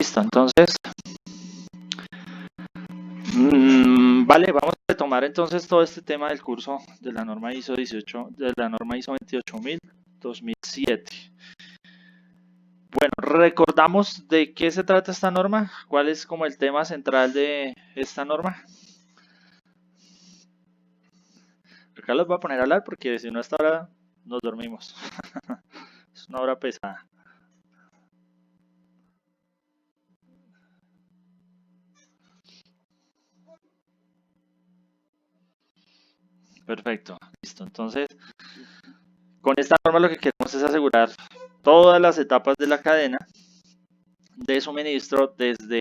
Listo, entonces, vale, vamos a retomar entonces todo este tema del curso de la norma ISO 18, de la norma ISO 28000 2007. Bueno, recordamos de qué se trata esta norma, cuál es como el tema central de esta norma. Acá los voy a poner a hablar porque si no hasta ahora nos dormimos. Es una hora pesada. Perfecto, listo. Entonces, con esta norma lo que queremos es asegurar todas las etapas de la cadena de suministro desde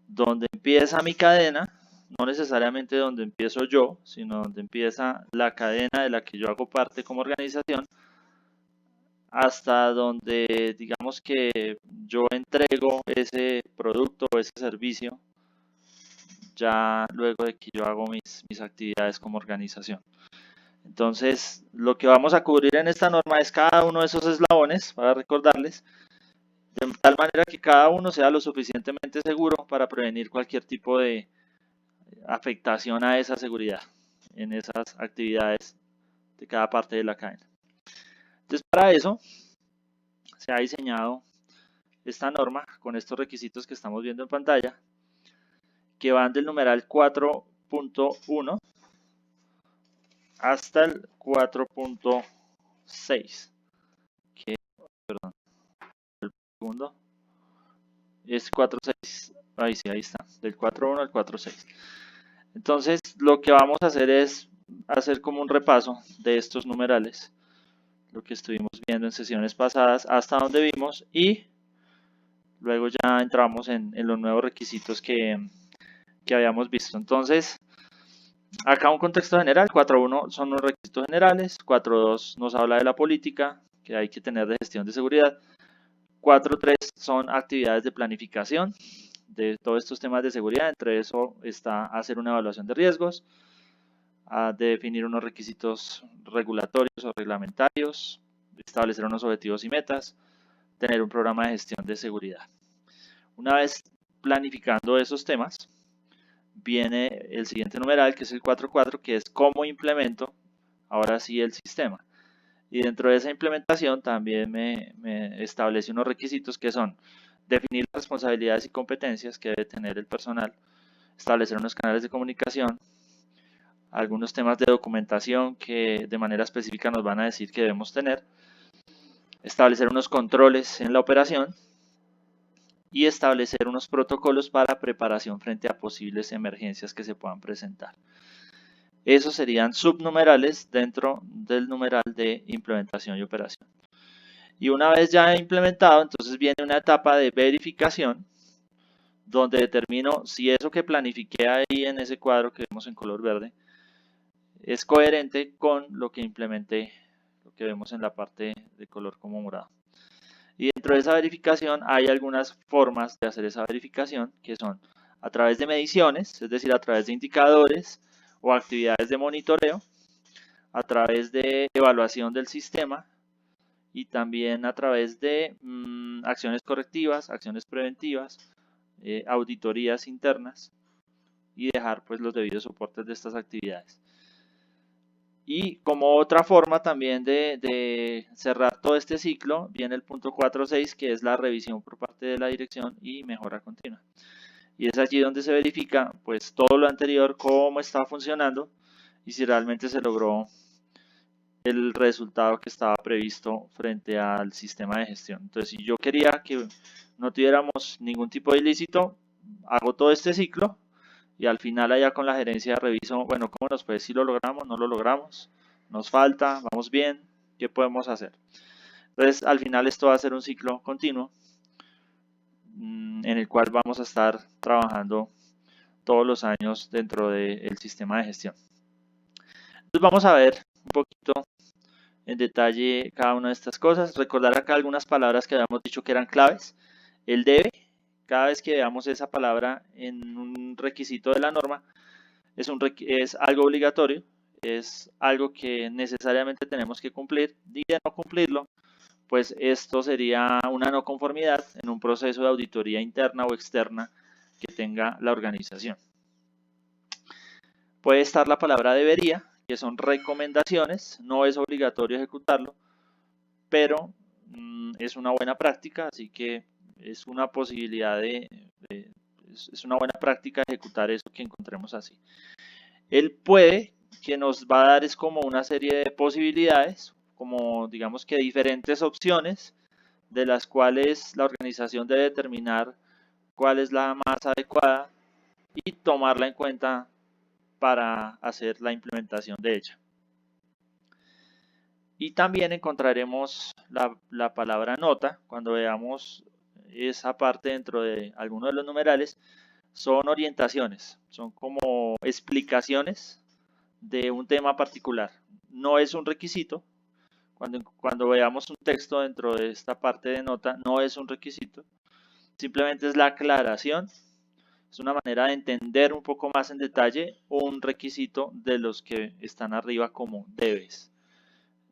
donde empieza mi cadena, no necesariamente donde empiezo yo, sino donde empieza la cadena de la que yo hago parte como organización, hasta donde digamos que yo entrego ese producto o ese servicio ya luego de que yo hago mis actividades como organización. Entonces, lo que vamos a cubrir en esta norma es cada uno de esos eslabones, para recordarles, de tal manera que cada uno sea lo suficientemente seguro para prevenir cualquier tipo de afectación a esa seguridad en esas actividades de cada parte de la cadena. Entonces, para eso se ha diseñado esta norma con estos requisitos que estamos viendo en pantalla, que van del numeral 4.1 hasta el 4.6, que, perdón, el segundo es 4.6, ahí sí, ahí está, del 4.1 al 4.6. Entonces, lo que vamos a hacer es hacer como un repaso de estos numerales, lo que estuvimos viendo en sesiones pasadas, hasta donde vimos, y luego ya entramos en los nuevos requisitos que habíamos visto. Entonces, acá un contexto general, 4.1 son los requisitos generales, 4.2 nos habla de la política que hay que tener de gestión de seguridad, 4.3 son actividades de planificación de todos estos temas de seguridad, entre eso está hacer una evaluación de riesgos, a definir unos requisitos regulatorios o reglamentarios, establecer unos objetivos y metas, tener un programa de gestión de seguridad. Una vez planificando esos temas, viene el siguiente numeral, que es el 4.4, que es cómo implemento ahora sí el sistema. Y dentro de esa implementación también me establece unos requisitos que son definir las responsabilidades y competencias que debe tener el personal, establecer unos canales de comunicación, algunos temas de documentación que de manera específica nos van a decir que debemos tener, establecer unos controles en la operación y establecer unos protocolos para preparación frente a posibles emergencias que se puedan presentar. Esos serían subnumerales dentro del numeral de implementación y operación. Y una vez ya implementado, entonces viene una etapa de verificación donde determino si eso que planifiqué ahí en ese cuadro que vemos en color verde es coherente con lo que implementé, lo que vemos en la parte de color como morado. Y dentro de esa verificación hay algunas formas de hacer esa verificación que son a través de mediciones, es decir, a través de indicadores o actividades de monitoreo, a través de evaluación del sistema y también a través de acciones correctivas, acciones preventivas, auditorías internas y dejar pues los debidos soportes de estas actividades. Y como otra forma también de cerrar todo este ciclo, viene el punto 4.6, que es la revisión por parte de la dirección y mejora continua. Y es allí donde se verifica pues todo lo anterior, cómo está funcionando y si realmente se logró el resultado que estaba previsto frente al sistema de gestión. Entonces, si yo quería que no tuviéramos ningún tipo de ilícito, hago todo este ciclo y al final allá con la gerencia reviso, bueno, ¿cómo nos fue? Si lo logramos, no lo logramos, nos falta, vamos bien, ¿qué podemos hacer? Entonces, al final esto va a ser un ciclo continuo en el cual vamos a estar trabajando todos los años dentro del sistema de gestión. Entonces, vamos a ver un poquito en detalle cada una de estas cosas. Recordar acá algunas palabras que habíamos dicho que eran claves. El debe, cada vez que veamos esa palabra en un requisito de la norma, es algo obligatorio, es algo que necesariamente tenemos que cumplir, y de no cumplirlo pues esto sería una no conformidad en un proceso de auditoría interna o externa que tenga la organización. Puede estar la palabra debería, que son recomendaciones, no es obligatorio ejecutarlo, pero es una buena práctica, así que es una posibilidad es una buena práctica ejecutar eso que encontremos así. El puede, que nos va a dar es como una serie de posibilidades, como digamos que diferentes opciones, de las cuales la organización debe determinar cuál es la más adecuada y tomarla en cuenta para hacer la implementación de ella. Y también encontraremos la palabra nota cuando veamos esa parte dentro de alguno de los numerales. Son orientaciones, son como explicaciones de un tema particular. No es un requisito. Cuando veamos un texto dentro de esta parte de nota, no es un requisito. Simplemente es la aclaración. Es una manera de entender un poco más en detalle un requisito de los que están arriba como debes.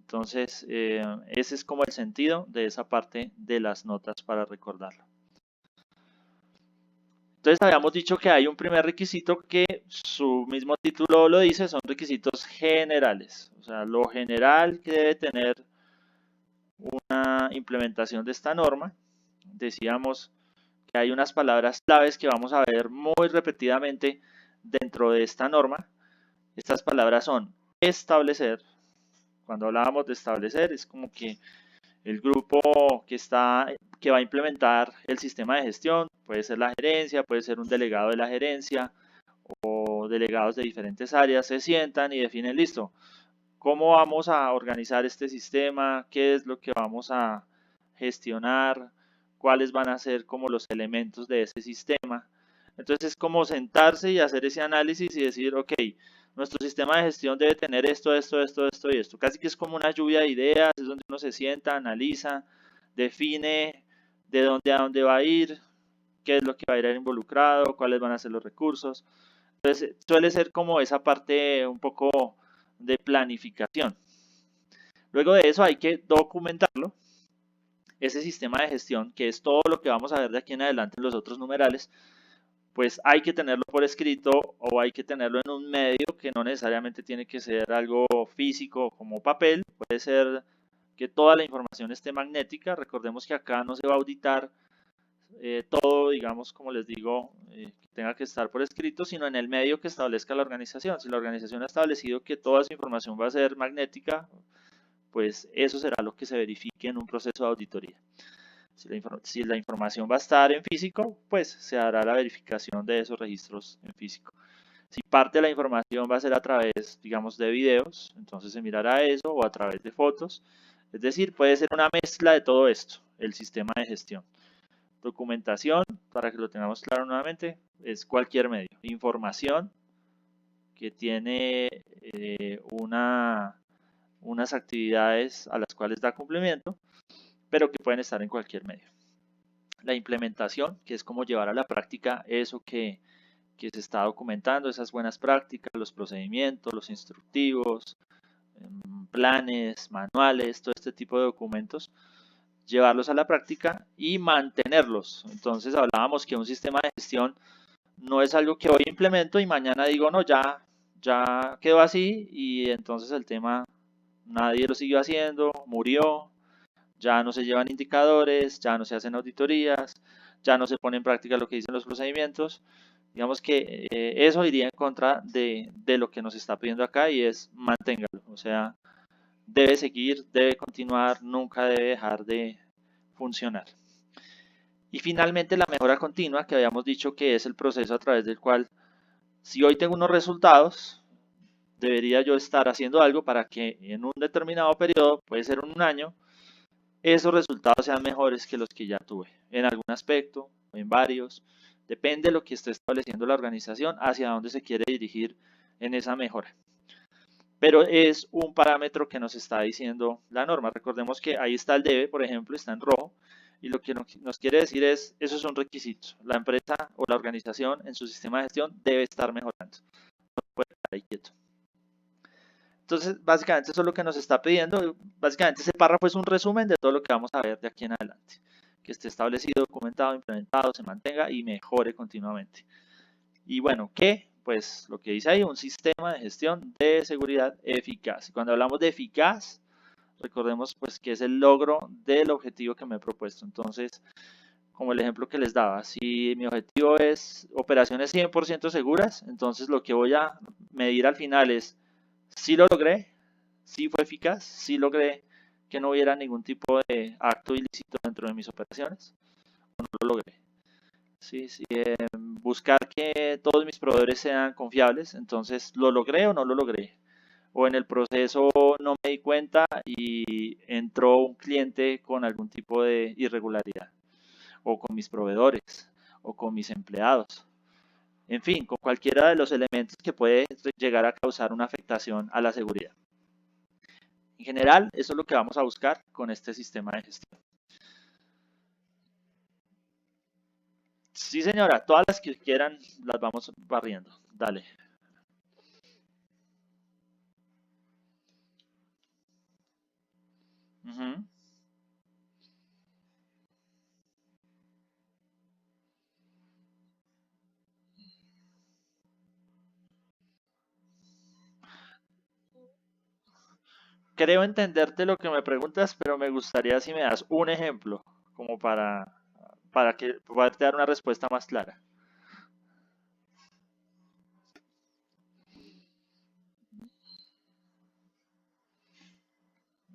Entonces, ese es como el sentido de esa parte de las notas para recordarlo. Entonces, habíamos dicho que hay un primer requisito que su mismo título lo dice, son requisitos generales. O sea, lo general que debe tener una implementación de esta norma. Decíamos que hay unas palabras claves que vamos a ver muy repetidamente dentro de esta norma. Estas palabras son establecer. Cuando hablábamos de establecer, es como que el grupo que va a implementar el sistema de gestión, puede ser la gerencia, puede ser un delegado de la gerencia o delegados de diferentes áreas, se sientan y definen, listo, cómo vamos a organizar este sistema, qué es lo que vamos a gestionar, cuáles van a ser como los elementos de ese sistema. Entonces es como sentarse y hacer ese análisis y decir, ok, nuestro sistema de gestión debe tener esto, esto, esto, esto y esto. Casi que es como una lluvia de ideas, es donde uno se sienta, analiza, define de dónde a dónde va a ir, qué es lo que va a ir involucrado, cuáles van a ser los recursos. Entonces suele ser como esa parte un poco de planificación. Luego de eso hay que documentarlo. Ese sistema de gestión, que es todo lo que vamos a ver de aquí en adelante en los otros numerales, pues hay que tenerlo por escrito o hay que tenerlo en un medio que no necesariamente tiene que ser algo físico como papel, puede ser que toda la información esté magnética. Recordemos que acá no se va a auditar todo, digamos, como les digo, que tenga que estar por escrito, sino en el medio que establezca la organización. Si la organización ha establecido que toda esa información va a ser magnética, pues eso será lo que se verifique en un proceso de auditoría. Si la información va a estar en físico, pues se hará la verificación de esos registros en físico. Si parte de la información va a ser a través, digamos, de videos, entonces se mirará eso, o a través de fotos. Es decir, puede ser una mezcla de todo esto, el sistema de gestión. Documentación, para que lo tengamos claro nuevamente, es cualquier medio. Información que tiene unas actividades a las cuales da cumplimiento, pero que pueden estar en cualquier medio. La implementación, que es como llevar a la práctica eso que se está documentando, esas buenas prácticas, los procedimientos, los instructivos, planes, manuales, todo este tipo de documentos, llevarlos a la práctica y mantenerlos. Entonces hablábamos que un sistema de gestión no es algo que hoy implemento y mañana digo, no, ya quedó así y entonces el tema nadie lo siguió haciendo, murió, ya no se llevan indicadores, ya no se hacen auditorías, ya no se pone en práctica lo que dicen los procedimientos. Digamos que eso iría en contra de lo que nos está pidiendo acá y es manténgalo. O sea, debe seguir, debe continuar, nunca debe dejar de funcionar. Y finalmente la mejora continua, que habíamos dicho que es el proceso a través del cual, si hoy tengo unos resultados, debería yo estar haciendo algo para que en un determinado periodo, puede ser un año, esos resultados sean mejores que los que ya tuve, en algún aspecto, o en varios, depende de lo que esté estableciendo la organización, hacia dónde se quiere dirigir en esa mejora. Pero es un parámetro que nos está diciendo la norma. Recordemos que ahí está el debe, por ejemplo, está en rojo, y lo que nos quiere decir es, esos son requisitos. La empresa o la organización en su sistema de gestión debe estar mejorando. No puede estar ahí quieto. Entonces, básicamente eso es lo que nos está pidiendo. Básicamente ese párrafo es un resumen de todo lo que vamos a ver de aquí en adelante. Que esté establecido, documentado, implementado, se mantenga y mejore continuamente. Y bueno, ¿qué? Pues lo que dice ahí, un sistema de gestión de seguridad eficaz. Y cuando hablamos de eficaz, recordemos pues que es el logro del objetivo que me he propuesto. Entonces, como el ejemplo que les daba, si mi objetivo es operaciones 100% seguras, entonces lo que voy a medir al final es si lo logré, si fue eficaz, si logré que no hubiera ningún tipo de acto ilícito dentro de mis operaciones, o no lo logré. Sí, sí, buscar que todos mis proveedores sean confiables, entonces lo logré o no lo logré. O en el proceso no me di cuenta y entró un cliente con algún tipo de irregularidad, o con mis proveedores, o con mis empleados. En fin, con cualquiera de los elementos que puede llegar a causar una afectación a la seguridad. En general, eso es lo que vamos a buscar con este sistema de gestión. Sí, señora, todas las que quieran las vamos barriendo. Dale. Ujú. Creo entenderte lo que me preguntas, pero me gustaría si me das un ejemplo, como para que poderte dar una respuesta más clara.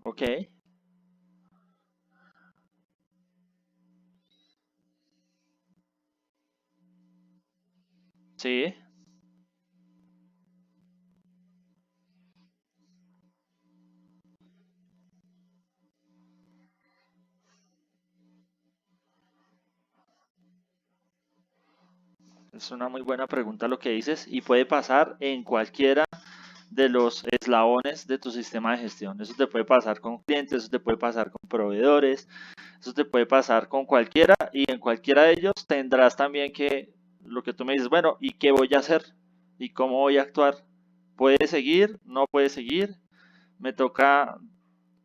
¿Ok? Sí, es una muy buena pregunta lo que dices y puede pasar en cualquiera de los eslabones de tu sistema de gestión. Eso te puede pasar con clientes, eso te puede pasar con proveedores, eso te puede pasar con cualquiera y en cualquiera de ellos tendrás también que, lo que tú me dices, bueno, ¿y qué voy a hacer? ¿Y cómo voy a actuar? ¿Puede seguir? ¿No puede seguir? ¿Me toca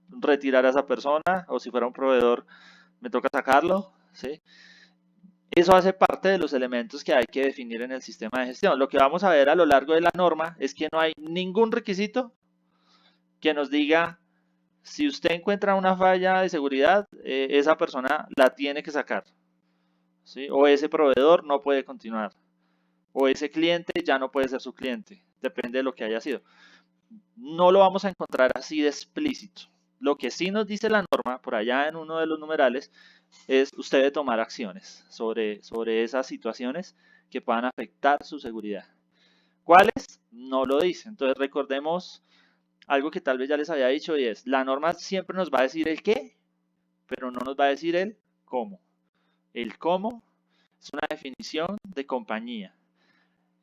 retirar a esa persona? ¿O si fuera un proveedor, me toca sacarlo? ¿Sí? Eso hace parte de los elementos que hay que definir en el sistema de gestión. Lo que vamos a ver a lo largo de la norma es que no hay ningún requisito que nos diga si usted encuentra una falla de seguridad, esa persona la tiene que sacar, ¿sí? O ese proveedor no puede continuar, o ese cliente ya no puede ser su cliente, depende de lo que haya sido. No lo vamos a encontrar así de explícito. Lo que sí nos dice la norma, por allá en uno de los numerales, es usted debe tomar acciones sobre esas situaciones que puedan afectar su seguridad. ¿Cuáles? No lo dice. Entonces recordemos algo que tal vez ya les había dicho y es, la norma siempre nos va a decir el qué, pero no nos va a decir el cómo. El cómo es una definición de compañía.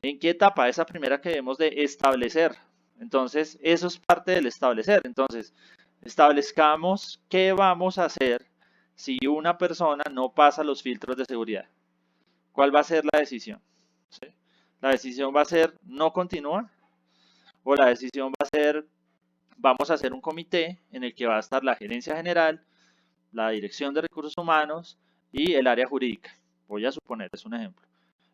¿En qué etapa? Esa primera que debemos de establecer. Entonces, eso es parte del establecer. Entonces, establezcamos qué vamos a hacer si una persona no pasa los filtros de seguridad. ¿Cuál va a ser la decisión? ¿Sí? La decisión va a ser no continúa o la decisión va a ser vamos a hacer un comité en el que va a estar la gerencia general, la dirección de recursos humanos y el área jurídica. Voy a suponer, es un ejemplo.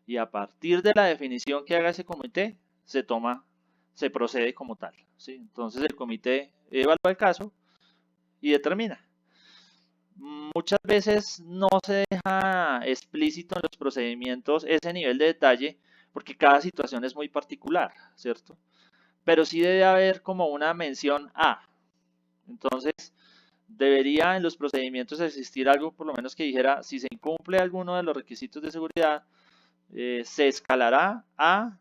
Y a partir de la definición que haga ese comité, se procede como tal. ¿Sí? Entonces el comité evalúa el caso y determina. Muchas veces no se deja explícito en los procedimientos ese nivel de detalle porque cada situación es muy particular, ¿cierto? Pero sí debe haber como una mención a. Entonces, debería en los procedimientos existir algo por lo menos que dijera si se incumple alguno de los requisitos de seguridad, se escalará a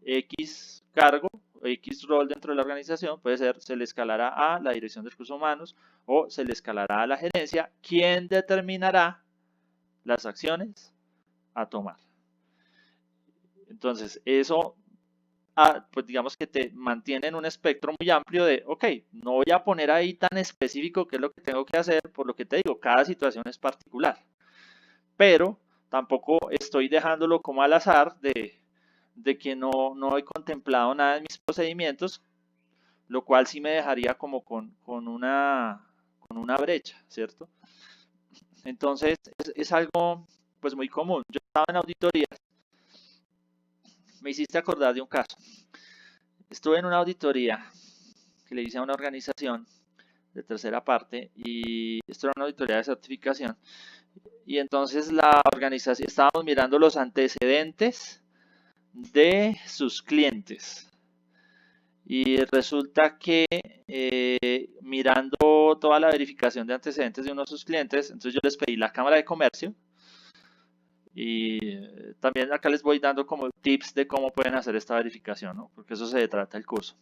X cargo, X rol dentro de la organización, puede ser se le escalará a la dirección de recursos humanos o se le escalará a la gerencia, quien determinará las acciones a tomar. Entonces, eso pues digamos que te mantiene en un espectro muy amplio de, ok, no voy a poner ahí tan específico qué es lo que tengo que hacer, por lo que te digo, cada situación es particular, pero tampoco estoy dejándolo como al azar de que no he contemplado nada en mis procedimientos, lo cual sí me dejaría como con una brecha, ¿cierto? Entonces es algo pues muy común. Yo estaba en auditoría, me hiciste acordar de un caso. Estuve en una auditoría que le hice a una organización de tercera parte y esto era una auditoría de certificación. Y entonces la organización, estábamos mirando los antecedentes de sus clientes. Y resulta que mirando toda la verificación de antecedentes de uno de sus clientes, entonces yo les pedí la Cámara de Comercio y también acá les voy dando como tips de cómo pueden hacer esta verificación, ¿no? Porque eso se trata el curso.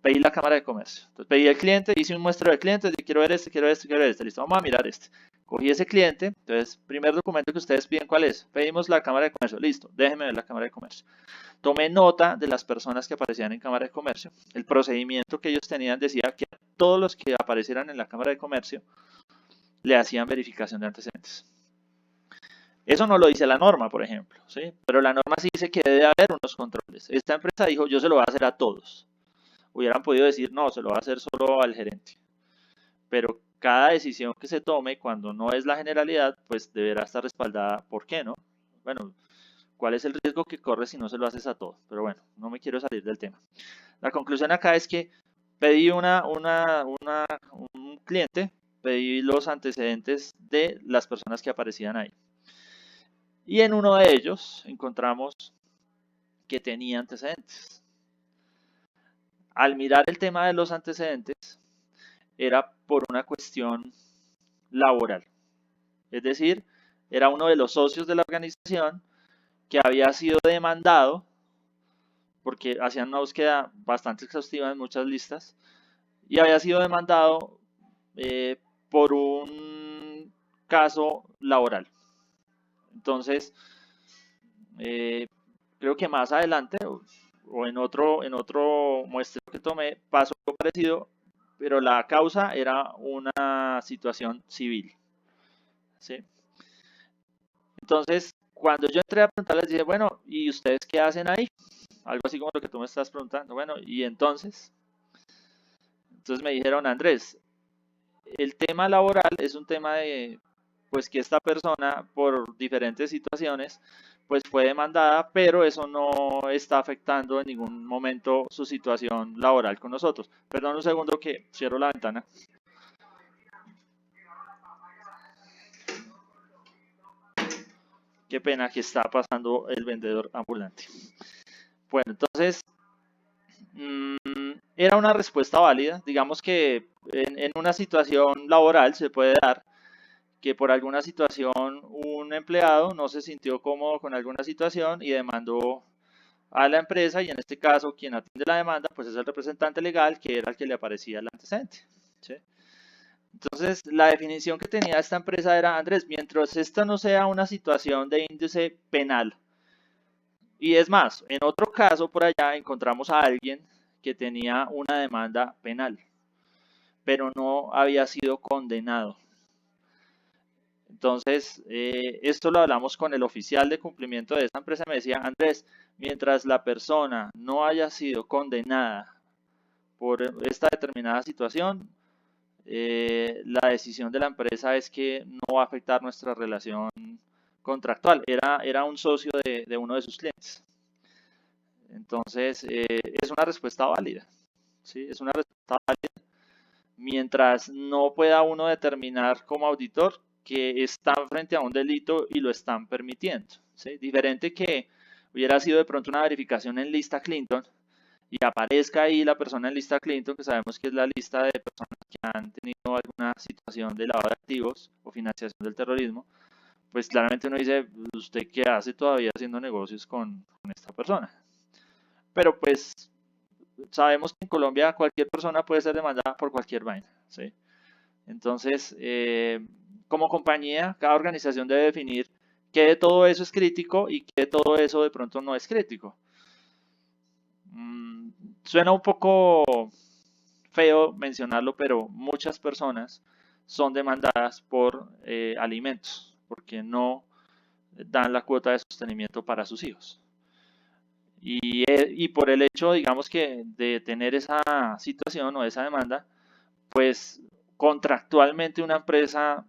Pedí la Cámara de Comercio. Entonces pedí al cliente, hice un muestreo de clientes, de quiero ver este, quiero ver este, quiero ver este. Listo, vamos a mirar este. Cogí ese cliente, entonces, primer documento que ustedes piden, ¿cuál es? Pedimos la Cámara de Comercio. Listo, déjenme ver la Cámara de Comercio. Tomé nota de las personas que aparecían en Cámara de Comercio. El procedimiento que ellos tenían decía que a todos los que aparecieran en la Cámara de Comercio le hacían verificación de antecedentes. Eso no lo dice la norma, por ejemplo, ¿sí? Pero la norma sí dice que debe haber unos controles. Esta empresa dijo, yo se lo voy a hacer a todos. Hubieran podido decir, no, se lo va a hacer solo al gerente. Pero cada decisión que se tome cuando no es la generalidad, pues deberá estar respaldada. ¿Por qué no? Bueno, ¿cuál es el riesgo que corres si no se lo haces a todos? Pero bueno, no me quiero salir del tema. La conclusión acá es que pedí un cliente, pedí los antecedentes de las personas que aparecían ahí. Y en uno de ellos encontramos que tenía antecedentes. Al mirar el tema de los antecedentes, era por una cuestión laboral. Es decir, era uno de los socios de la organización que había sido demandado, porque hacían una búsqueda bastante exhaustiva en muchas listas, y había sido demandado por un caso laboral. Entonces, creo que más adelante o en otro muestreo que tomé pasó algo parecido, pero la causa era una situación civil, ¿sí? Entonces, cuando yo entré a preguntarles, dije, bueno, ¿y ustedes qué hacen ahí? Algo así como lo que tú me estás preguntando. Bueno, y entonces me dijeron, Andrés, el tema laboral es un tema de, pues que esta persona por diferentes situaciones, pues fue demandada, pero eso no está afectando en ningún momento su situación laboral con nosotros. Perdón un segundo que cierro la ventana. Qué pena que está pasando el vendedor ambulante. Bueno, entonces, era una respuesta válida. Digamos que en una situación laboral se puede dar que por alguna situación un empleado no se sintió cómodo con alguna situación y demandó a la empresa, y en este caso quien atiende la demanda pues es el representante legal, que era el que le aparecía el antecedente, ¿sí? Entonces la definición que tenía esta empresa era, Andrés, mientras esto no sea una situación de índice penal, y es más, en otro caso por allá encontramos a alguien que tenía una demanda penal, pero no había sido condenado. Entonces, esto lo hablamos con el oficial de cumplimiento de esta empresa. Me decía, Andrés, mientras la persona no haya sido condenada por esta determinada situación, la decisión de la empresa es que no va a afectar nuestra relación contractual. Era un socio de uno de sus clientes. Entonces, es una respuesta válida. ¿Sí? Es una respuesta válida mientras no pueda uno determinar como auditor que están frente a un delito y lo están permitiendo, ¿sí? Diferente que hubiera sido de pronto una verificación en lista Clinton y aparezca ahí la persona en lista Clinton, que sabemos que es la lista de personas que han tenido alguna situación de lavado de activos o financiación del terrorismo, pues claramente uno dice, ¿usted qué hace todavía haciendo negocios con esta persona? Pero pues sabemos que en Colombia cualquier persona puede ser demandada por cualquier vaina, ¿sí? Entonces, como compañía, cada organización debe definir qué de todo eso es crítico y qué de todo eso de pronto no es crítico. Suena un poco feo mencionarlo, pero muchas personas son demandadas por alimentos porque no dan la cuota de sostenimiento para sus hijos. Y por el hecho, digamos que de tener esa situación o esa demanda, pues contractualmente una empresa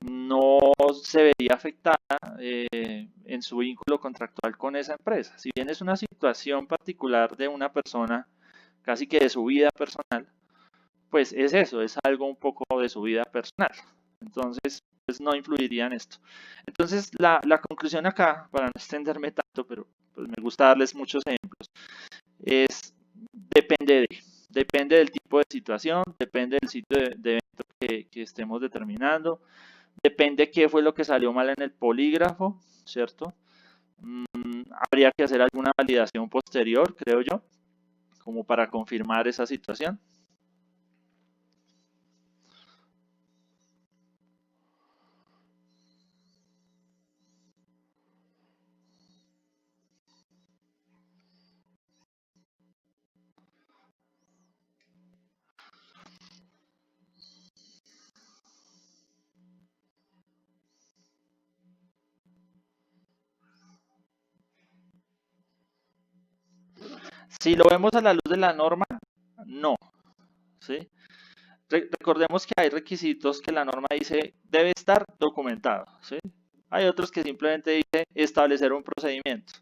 no se vería afectada en su vínculo contractual con esa empresa. Si bien es una situación particular de una persona, casi que de su vida personal, pues es eso, es algo un poco de su vida personal. Entonces, pues no influiría en esto. Entonces, la conclusión acá, para no extenderme tanto, pero pues me gusta darles muchos ejemplos, es depende depende del tipo de situación, depende del sitio de evento que estemos determinando, depende qué fue lo que salió mal en el polígrafo, ¿cierto? Habría que hacer alguna validación posterior, creo yo, como para confirmar esa situación. Si lo vemos a la luz de la norma, no, ¿sí? Recordemos que hay requisitos que la norma dice debe estar documentado, ¿sí? Hay otros que simplemente dice establecer un procedimiento.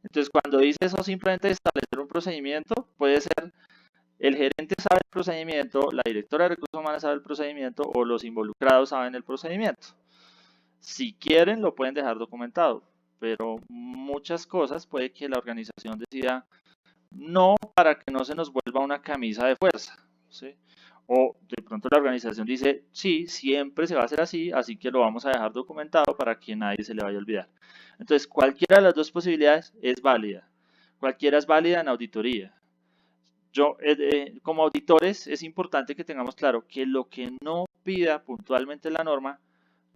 Entonces, cuando dice eso simplemente establecer un procedimiento, puede ser el gerente sabe el procedimiento, la directora de recursos humanos sabe el procedimiento o los involucrados saben el procedimiento. Si quieren, lo pueden dejar documentado, pero muchas cosas puede que la organización decida no, para que no se nos vuelva una camisa de fuerza, ¿sí? O de pronto la organización dice, sí, siempre se va a hacer así, así que lo vamos a dejar documentado para que nadie se le vaya a olvidar. Entonces, cualquiera de las dos posibilidades es válida. Cualquiera es válida en auditoría. Como auditores, es importante que tengamos claro que lo que no pida puntualmente la norma,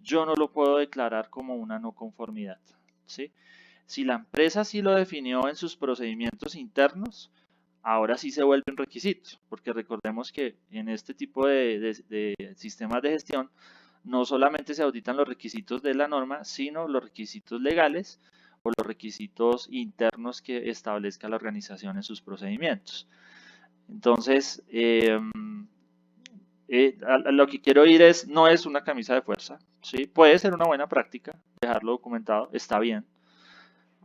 yo no lo puedo declarar como una no conformidad, ¿sí? Si la empresa sí lo definió en sus procedimientos internos, ahora sí se vuelve un requisito, porque recordemos que en este tipo de sistemas de gestión no solamente se auditan los requisitos de la norma, sino los requisitos legales o los requisitos internos que establezca la organización en sus procedimientos. Entonces, a lo que quiero ir es, no es una camisa de fuerza, ¿sí? Puede ser una buena práctica, dejarlo documentado, está bien.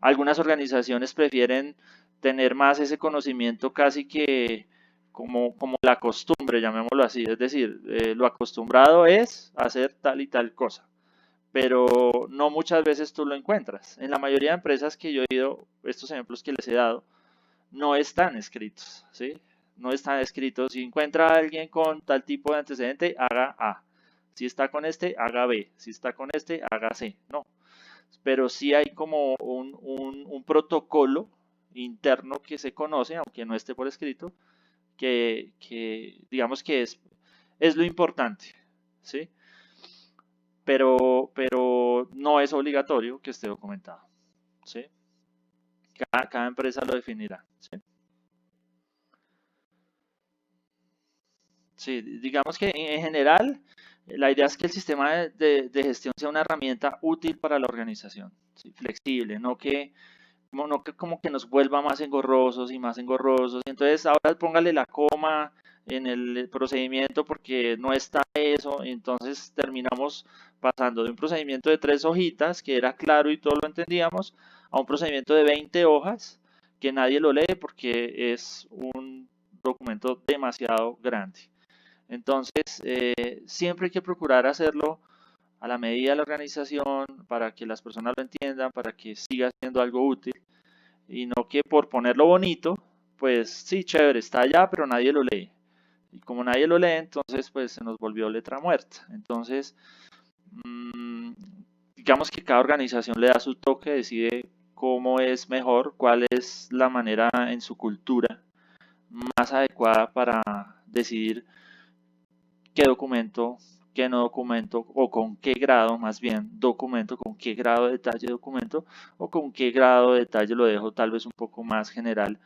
Algunas organizaciones prefieren tener más ese conocimiento casi que como la costumbre, llamémoslo así, es decir, lo acostumbrado es hacer tal y tal cosa, pero no muchas veces tú lo encuentras. En la mayoría de empresas que yo he ido, estos ejemplos que les he dado, no están escritos, ¿sí? No están escritos. Si encuentra a alguien con tal tipo de antecedente, haga A. Si está con este, haga B. Si está con este, haga C. No, pero sí hay como un protocolo interno que se conoce, aunque no esté por escrito, que digamos que es lo importante, ¿sí? Pero no es obligatorio que esté documentado, ¿sí? Cada empresa lo definirá, ¿sí? Sí, digamos que en general la idea es que el sistema de gestión sea una herramienta útil para la organización, ¿sí? Flexible, no que como que nos vuelva más engorrosos y más engorrosos. Entonces ahora póngale la coma en el procedimiento porque no está eso. Entonces terminamos pasando de un procedimiento de 3 hojitas, que era claro y todos lo entendíamos, a un procedimiento de 20 hojas que nadie lo lee porque es un documento demasiado grande. Entonces, siempre hay que procurar hacerlo a la medida de la organización para que las personas lo entiendan, para que siga siendo algo útil y no que por ponerlo bonito, pues sí, chévere, está allá, pero nadie lo lee. Y como nadie lo lee, entonces pues se nos volvió letra muerta. Entonces, mmm, digamos que cada organización le da su toque, decide cómo es mejor, cuál es la manera en su cultura más adecuada para decidir qué documento, qué no documento, o con qué grado, más bien, documento, con qué grado de detalle documento, o con qué grado de detalle lo dejo tal vez un poco más general.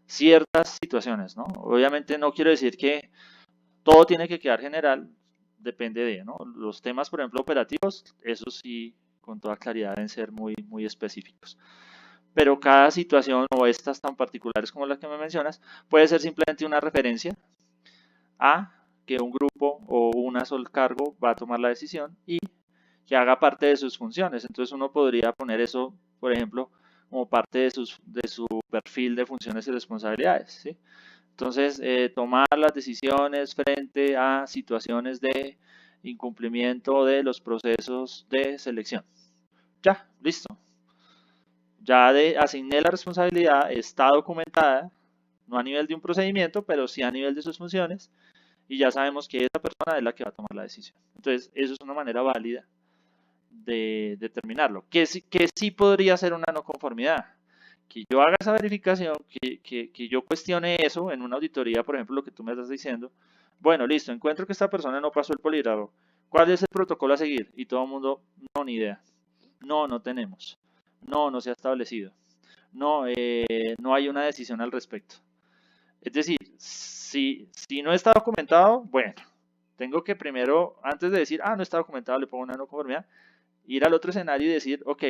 Ciertas situaciones, ¿no? Obviamente no quiero decir que todo tiene que quedar general, depende de, ¿no? Los temas, por ejemplo, operativos, eso sí, con toda claridad deben ser muy, muy específicos. pero cada situación o estas tan particulares como las que me mencionas puede ser simplemente una referencia a que un grupo o una sol cargo va a tomar la decisión y que haga parte de sus funciones. Entonces uno podría poner eso, por ejemplo, como parte de su perfil de funciones y responsabilidades, ¿sí? Entonces, tomar las decisiones frente a situaciones de incumplimiento de los procesos de selección. Ya, listo. Ya asigné la responsabilidad, está documentada, no a nivel de un procedimiento, pero sí a nivel de sus funciones, y ya sabemos que esa persona es la que va a tomar la decisión. Entonces, eso es una manera válida de determinarlo. Que sí podría ser una no conformidad. Que yo haga esa verificación, que yo cuestione eso en una auditoría, por ejemplo, lo que tú me estás diciendo. Bueno, listo, encuentro que esta persona no pasó el polígrafo. ¿Cuál es el protocolo a seguir? Y todo el mundo, no, ni idea. No, no tenemos. No, no se ha establecido. No, no hay una decisión al respecto. Es decir, si no está documentado, bueno, tengo que primero, antes de decir, no está documentado, le pongo una no conformidad, ir al otro escenario y decir, ok,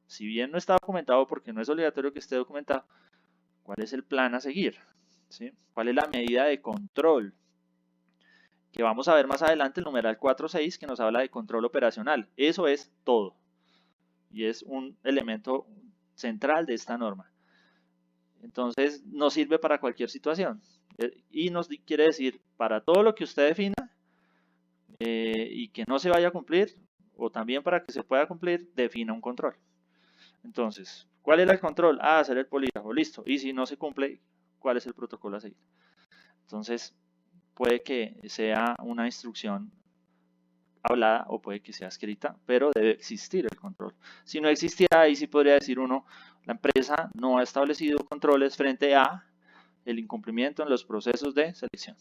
si bien no está documentado porque no es obligatorio que esté documentado, ¿cuál es el plan a seguir? ¿Sí? ¿Cuál es la medida de control? Que vamos a ver más adelante el numeral 4.6 que nos habla de control operacional. Eso es todo. Y es un elemento central de esta norma. Entonces, nos sirve para cualquier situación. Y nos quiere decir, para todo lo que usted defina y que no se vaya a cumplir, o también para que se pueda cumplir, defina un control. Entonces, ¿cuál es el control? Hacer el polígrafo, listo. Y si no se cumple, ¿cuál es el protocolo a seguir? Entonces, puede que sea una instrucción hablada o puede que sea escrita, pero debe existir el control. Si no existiera, ahí sí podría decir uno, la empresa no ha establecido controles frente a el incumplimiento en los procesos de selección.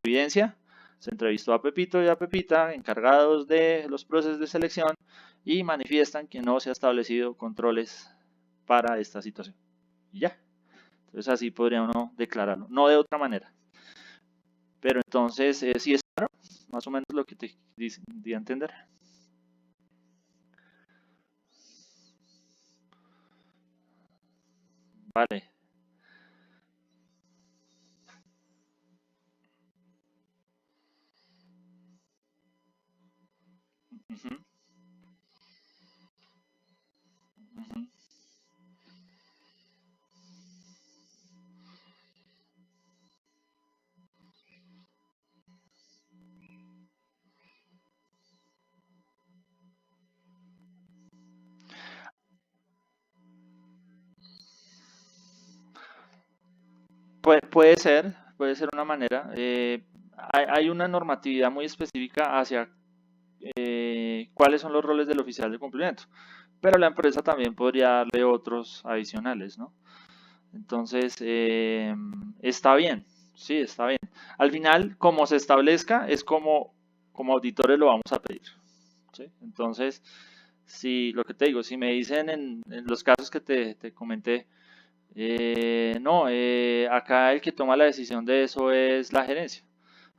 Evidencia, se entrevistó a Pepito y a Pepita, encargados de los procesos de selección, y manifiestan que no se ha establecido controles para esta situación. Y ya. Entonces así podría uno declararlo, no de otra manera. Pero entonces, sí es claro, más o menos lo que te di a entender. Vale. Ujú, ujú. Puede ser una manera. Hay una normatividad muy específica hacia cuáles son los roles del oficial de cumplimiento, pero la empresa también podría darle otros adicionales, ¿no? Entonces, está bien, sí, está bien. Al final, como se establezca, es como auditores lo vamos a pedir, ¿sí? Entonces, si lo que te digo, si me dicen en los casos que te comenté, no, acá el que toma la decisión de eso es la gerencia.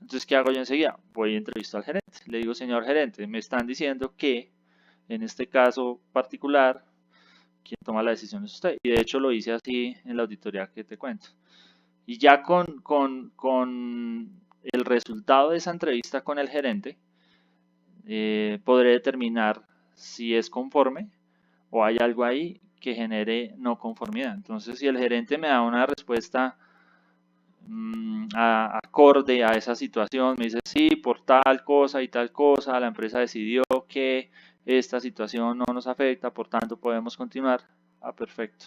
Entonces, ¿qué hago yo enseguida? Voy y entrevisto al gerente. Le digo, señor gerente, me están diciendo que en este caso particular, quien toma la decisión es usted. Y de hecho lo hice así en la auditoría que te cuento. Y ya con el resultado de esa entrevista con el gerente, podré determinar si es conforme o hay algo ahí que genere no conformidad. Entonces, si el gerente me da una respuesta acorde a esa situación, me dice, sí, por tal cosa y tal cosa, la empresa decidió que esta situación no nos afecta, por tanto podemos continuar. Perfecto.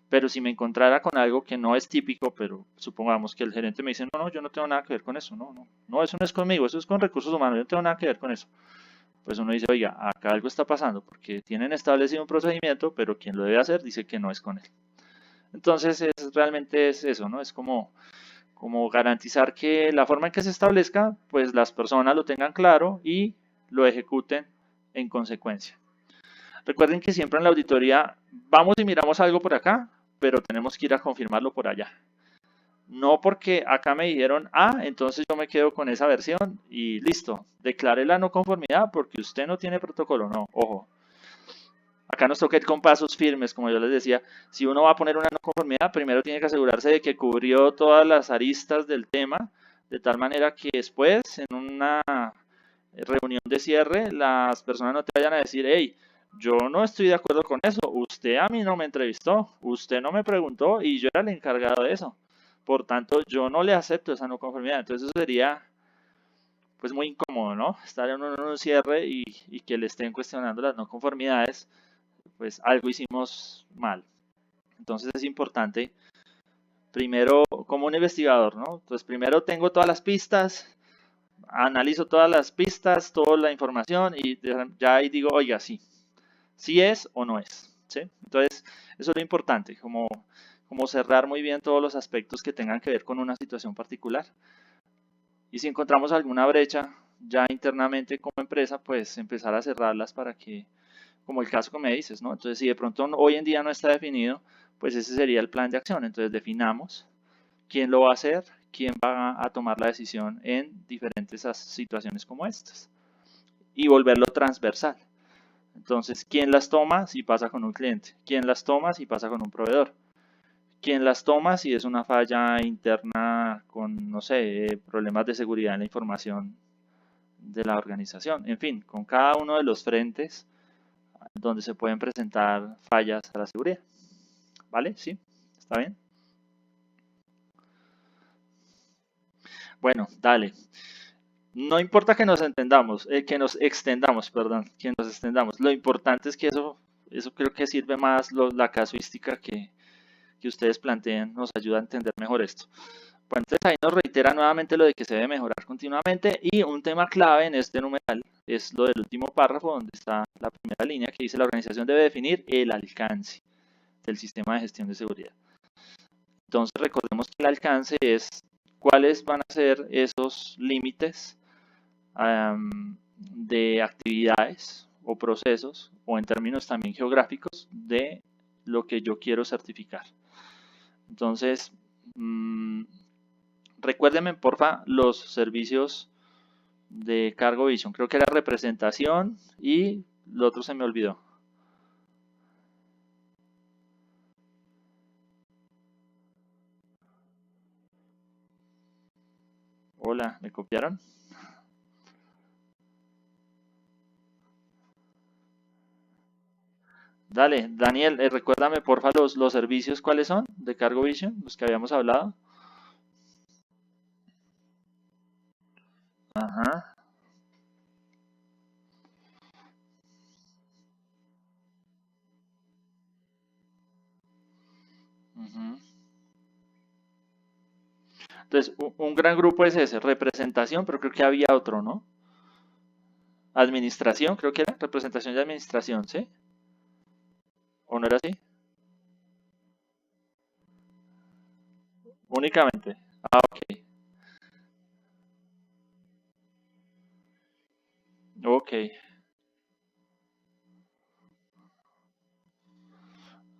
Pero si me encontrara con algo que no es típico, pero supongamos que el gerente me dice, no, no, yo no tengo nada que ver con eso, no, no, no, eso no es conmigo, eso es con recursos humanos, yo no tengo nada que ver con eso. Pues uno dice, oiga, acá algo está pasando, porque tienen establecido un procedimiento, pero quien lo debe hacer dice que no es con él. Entonces, realmente es eso, ¿no? Es como garantizar que la forma en que se establezca, pues las personas lo tengan claro y lo ejecuten en consecuencia. Recuerden que siempre en la auditoría vamos y miramos algo por acá, pero tenemos que ir a confirmarlo por allá. No porque acá me dijeron, entonces yo me quedo con esa versión y listo, declare la no conformidad porque usted no tiene protocolo. No, ojo, acá nos toca ir con pasos firmes, como yo les decía. Si uno va a poner una no conformidad, primero tiene que asegurarse de que cubrió todas las aristas del tema, de tal manera que después, en una reunión de cierre, las personas no te vayan a decir, hey, yo no estoy de acuerdo con eso, usted a mí no me entrevistó, usted no me preguntó y yo era el encargado de eso. Por tanto, yo no le acepto esa no conformidad. Entonces eso sería pues muy incómodo, ¿no? Estar en un cierre y que le estén cuestionando las no conformidades, pues algo hicimos mal. Entonces es importante, primero, como un investigador, ¿no? Entonces primero tengo todas las pistas, analizo todas las pistas, toda la información y ya ahí digo, oiga, sí, sí es o no es, ¿sí? Entonces eso es lo importante, como cerrar muy bien todos los aspectos que tengan que ver con una situación particular. Y si encontramos alguna brecha ya internamente como empresa, pues empezar a cerrarlas para que, como el caso que me dices, ¿no? Entonces, si de pronto hoy en día no está definido, pues ese sería el plan de acción. Entonces, definamos quién lo va a hacer, quién va a tomar la decisión en diferentes situaciones como estas. Y volverlo transversal. Entonces, ¿quién las toma si pasa con un cliente? ¿Quién las toma si pasa con un proveedor? ¿Quién las toma si es una falla interna con, no sé, problemas de seguridad en la información de la organización? En fin, con cada uno de los frentes donde se pueden presentar fallas a la seguridad. ¿Vale? ¿Sí? ¿Está bien? Bueno, dale. No importa que nos entendamos, que nos extendamos, perdón, que nos extendamos. Lo importante es que eso creo que sirve más la casuística que ustedes planteen, nos ayuda a entender mejor esto. Bueno, entonces ahí nos reitera nuevamente lo de que se debe mejorar continuamente y un tema clave en este numeral es lo del último párrafo donde está la primera línea que dice la organización debe definir el alcance del sistema de gestión de seguridad. Entonces recordemos que el alcance es cuáles van a ser esos límites de actividades o procesos o en términos también geográficos de lo que yo quiero certificar. Entonces, recuérdenme porfa los servicios de Cargo Vision. Creo que era representación y lo otro se me olvidó. Hola, ¿me copiaron? Dale, Daniel, recuérdame porfa los servicios cuáles son de Cargo Vision, los que habíamos hablado. Ajá. Uh-huh. Entonces, un gran grupo es ese, representación, pero creo que había otro, ¿no? Administración, creo que era representación de administración, ¿sí? ¿O no era así? Únicamente. Ah, ok. Ok.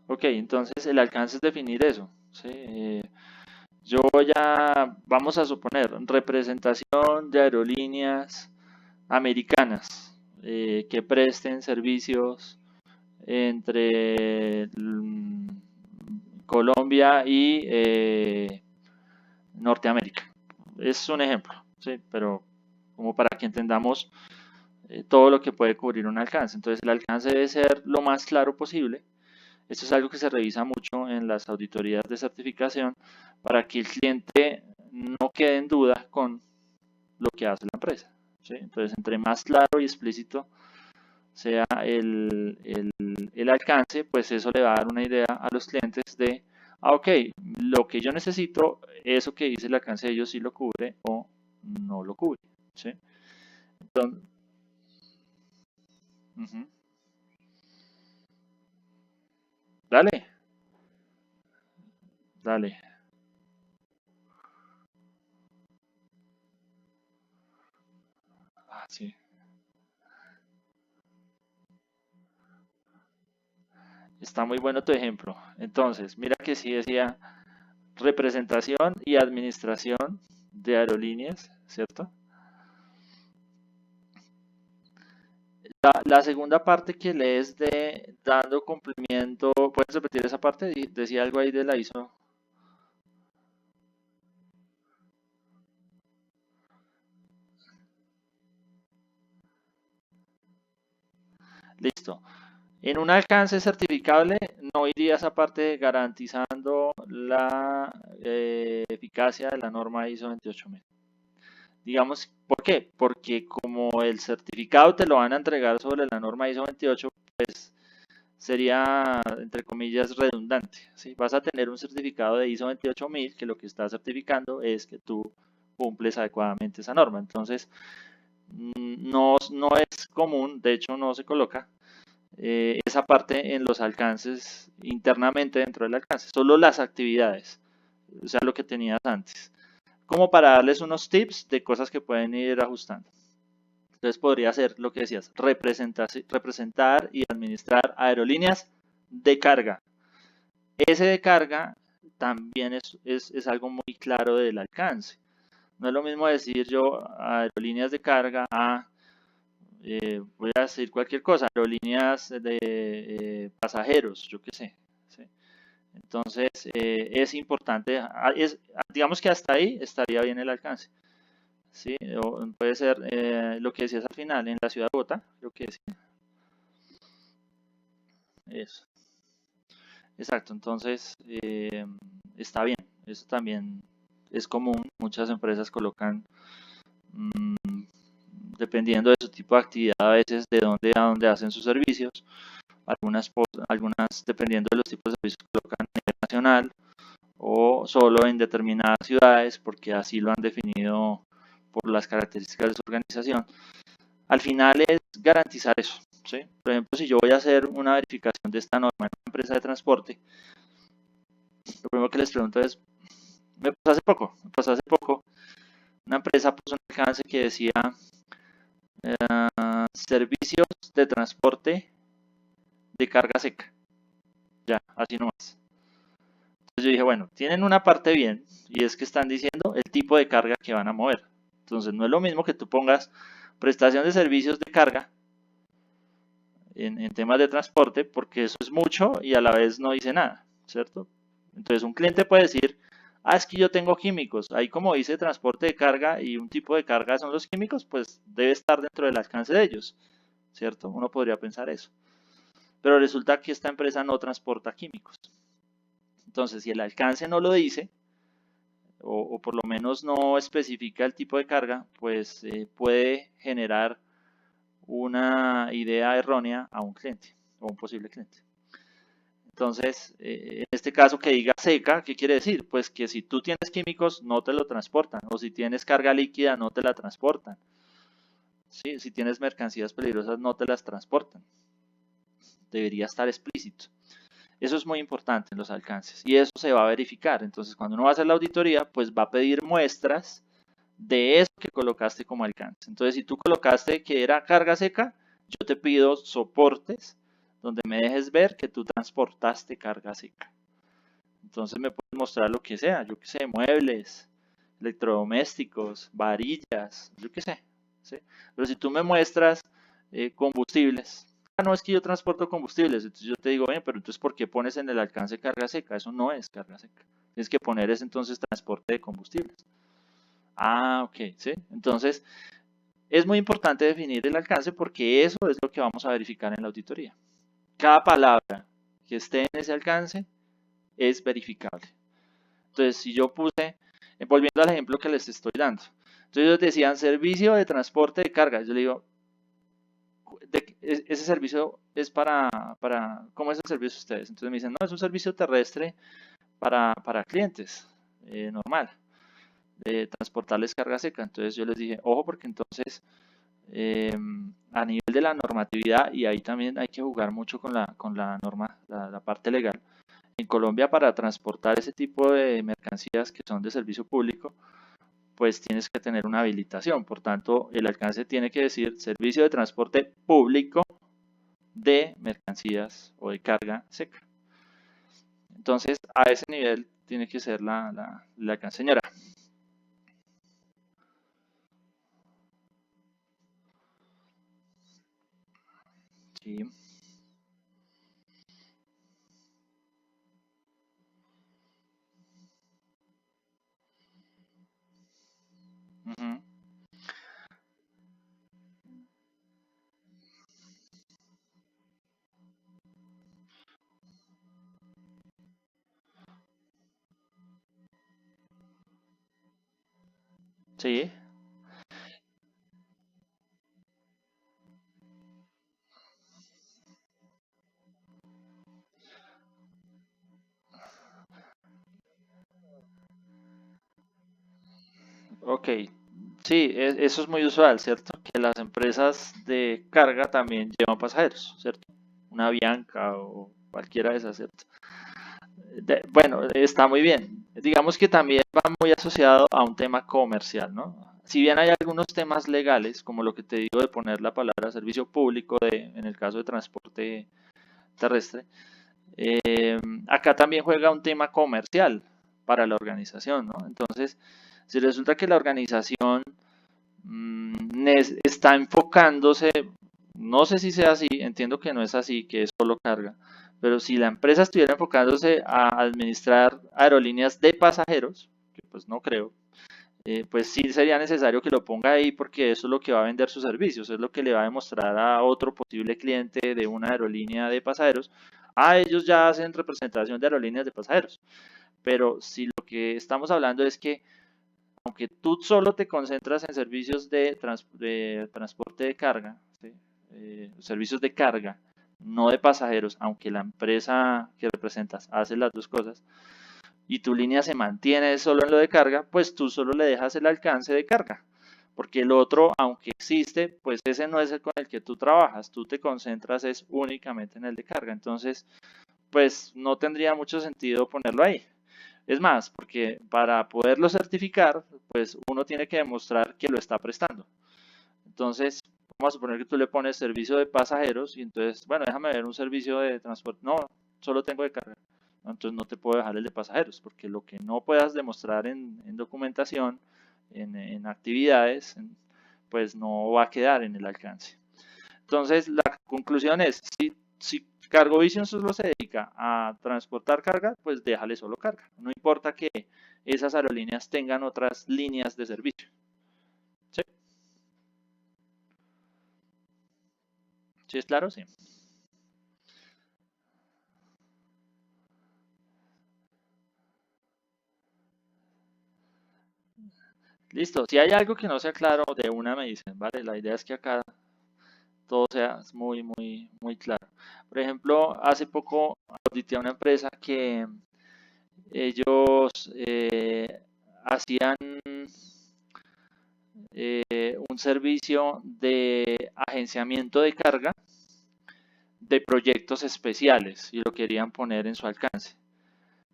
Ok, entonces el alcance es definir eso, ¿sí? Yo ya, vamos a suponer, representación de aerolíneas americanas que presten servicios entre Colombia y Norteamérica. Es un ejemplo, ¿sí? Pero como para que entendamos todo lo que puede cubrir un alcance. Entonces el alcance debe ser lo más claro posible. Esto es algo que se revisa mucho en las auditorías de certificación para que el cliente no quede en duda con lo que hace la empresa, ¿sí? Entonces, entre más claro y explícito sea el alcance, pues eso le va a dar una idea a los clientes de, ok, lo que yo necesito, eso que dice el alcance de ellos sí lo cubre o no lo cubre, ¿sí? Entonces, uh-huh, dale, dale. Ah, sí. Está muy bueno tu ejemplo. Entonces, mira que sí decía representación y administración de aerolíneas, ¿cierto? La segunda parte que lees de dando cumplimiento, ¿puedes repetir esa parte? Decía algo ahí de la ISO. Listo. En un alcance certificable no iría esa parte garantizando la eficacia de la norma ISO 28000. Digamos, ¿por qué? Porque como el certificado te lo van a entregar sobre la norma ISO 28, pues sería, entre comillas, redundante. ¿Sí? Vas a tener un certificado de ISO 28000 que lo que está certificando es que tú cumples adecuadamente esa norma. Entonces, no es común, de hecho no se coloca esa parte en los alcances internamente dentro del alcance, solo las actividades, o sea, lo que tenías antes, como para darles unos tips de cosas que pueden ir ajustando. Entonces podría ser lo que decías, representar y administrar aerolíneas de carga. Ese de carga también es algo muy claro del alcance. No es lo mismo decir yo aerolíneas de carga a voy a decir cualquier cosa, aerolíneas de pasajeros, yo qué sé. ¿Sí? Entonces, es importante, digamos que hasta ahí estaría bien el alcance. ¿Sí? O puede ser lo que decías al final, en la ciudad de Bogotá, creo que decía. Eso. Exacto, entonces está bien, eso también es común, muchas empresas colocan, mmm, dependiendo de su tipo de actividad, a veces de dónde a dónde hacen sus servicios, algunas dependiendo de los tipos de servicios colocan a nivel nacional o solo en determinadas ciudades porque así lo han definido por las características de su organización. Al final es garantizar eso. ¿Sí? Por ejemplo, si yo voy a hacer una verificación de esta norma en una empresa de transporte, lo primero que les pregunto es, me pasó hace poco, una empresa puso un alcance que decía servicios de transporte de carga seca. Ya, así nomás. Entonces yo dije, bueno, tienen una parte bien y es que están diciendo el tipo de carga que van a mover. Entonces no es lo mismo que tú pongas prestación de servicios de carga en temas de transporte porque eso es mucho y a la vez no dice nada, ¿cierto? Entonces un cliente puede decir, es que yo tengo químicos, ahí como dice transporte de carga y un tipo de carga son los químicos, pues debe estar dentro del alcance de ellos, ¿cierto? Uno podría pensar eso. Pero resulta que esta empresa no transporta químicos. Entonces, si el alcance no lo dice, o por lo menos no especifica el tipo de carga, pues puede generar una idea errónea a un cliente o un posible cliente. Entonces, en este caso que diga seca, ¿qué quiere decir? Pues que si tú tienes químicos no te lo transportan, o si tienes carga líquida no te la transportan. ¿Sí? Si tienes mercancías peligrosas no te las transportan. Debería estar explícito. Eso es muy importante en los alcances y eso se va a verificar. Entonces, cuando uno va a hacer la auditoría, pues va a pedir muestras de eso que colocaste como alcance. Entonces, si tú colocaste que era carga seca, yo te pido soportes donde me dejes ver que tú transportaste carga seca. Entonces me puedes mostrar lo que sea, yo que sé, muebles, electrodomésticos, varillas, yo que sé. ¿Sí? Pero si tú me muestras combustibles, no es que yo transporto combustibles, entonces yo te digo, bien, pero entonces ¿por qué pones en el alcance carga seca? Eso no es carga seca. Tienes que poner es entonces transporte de combustibles. Ok, ¿sí? Entonces es muy importante definir el alcance porque eso es lo que vamos a verificar en la auditoría. Cada palabra que esté en ese alcance es verificable. Entonces, si yo puse, volviendo al ejemplo que les estoy dando, entonces ellos decían servicio de transporte de carga. Yo le digo, ese servicio es ¿cómo es el servicio de ustedes? Entonces me dicen, no, es un servicio terrestre para clientes, normal, de transportarles carga seca. Entonces yo les dije, ojo, porque entonces a nivel de la normatividad, y ahí también hay que jugar mucho con la norma, la parte legal. En Colombia, para transportar ese tipo de mercancías que son de servicio público, pues tienes que tener una habilitación. Por tanto, el alcance tiene que decir servicio de transporte público de mercancías o de carga seca. Entonces, a ese nivel tiene que ser la alcance. Señora. Sí. Ujú. Sí. Ok. Sí, eso es muy usual, ¿cierto? Que las empresas de carga también llevan pasajeros, ¿cierto? Una Bianca o cualquiera de esas, ¿cierto? Bueno, está muy bien. Digamos que también va muy asociado a un tema comercial, ¿no? Si bien hay algunos temas legales, como lo que te digo de poner la palabra servicio público en el caso de transporte terrestre, eh, acá también juega un tema comercial para la organización, ¿no? Entonces, si resulta que la organización está enfocándose, no sé si sea así, entiendo que no es así, que es solo carga, pero si la empresa estuviera enfocándose a administrar aerolíneas de pasajeros, que pues no creo, pues sí sería necesario que lo ponga ahí porque eso es lo que va a vender sus servicios, es lo que le va a demostrar a otro posible cliente de una aerolínea de pasajeros. Ah, ellos ya hacen representación de aerolíneas de pasajeros, pero si lo que estamos hablando es que aunque tú solo te concentras en servicios de transporte de carga, ¿sí? Servicios de carga, no de pasajeros, aunque la empresa que representas hace las dos cosas, y tu línea se mantiene solo en lo de carga, pues tú solo le dejas el alcance de carga. Porque el otro, aunque existe, pues ese no es el con el que tú trabajas, tú te concentras es únicamente en el de carga. Entonces, pues no tendría mucho sentido ponerlo ahí. Es más, porque para poderlo certificar, pues uno tiene que demostrar que lo está prestando. Entonces, vamos a suponer que tú le pones servicio de pasajeros y entonces, bueno, déjame ver un servicio de transporte. No, solo tengo de carga. Entonces no te puedo dejar el de pasajeros, porque lo que no puedas demostrar en documentación, en actividades, pues no va a quedar en el alcance. Entonces, la conclusión es, si Cargovision solo se dedica a transportar carga, pues déjale solo carga. No importa que esas aerolíneas tengan otras líneas de servicio. ¿Sí? ¿Sí es claro? Sí. Listo. Si hay algo que no sea claro, de una me dicen, ¿vale? La idea es que acá todo sea muy, muy, muy claro. Por ejemplo, hace poco audité a una empresa que ellos hacían un servicio de agenciamiento de carga de proyectos especiales y lo querían poner en su alcance.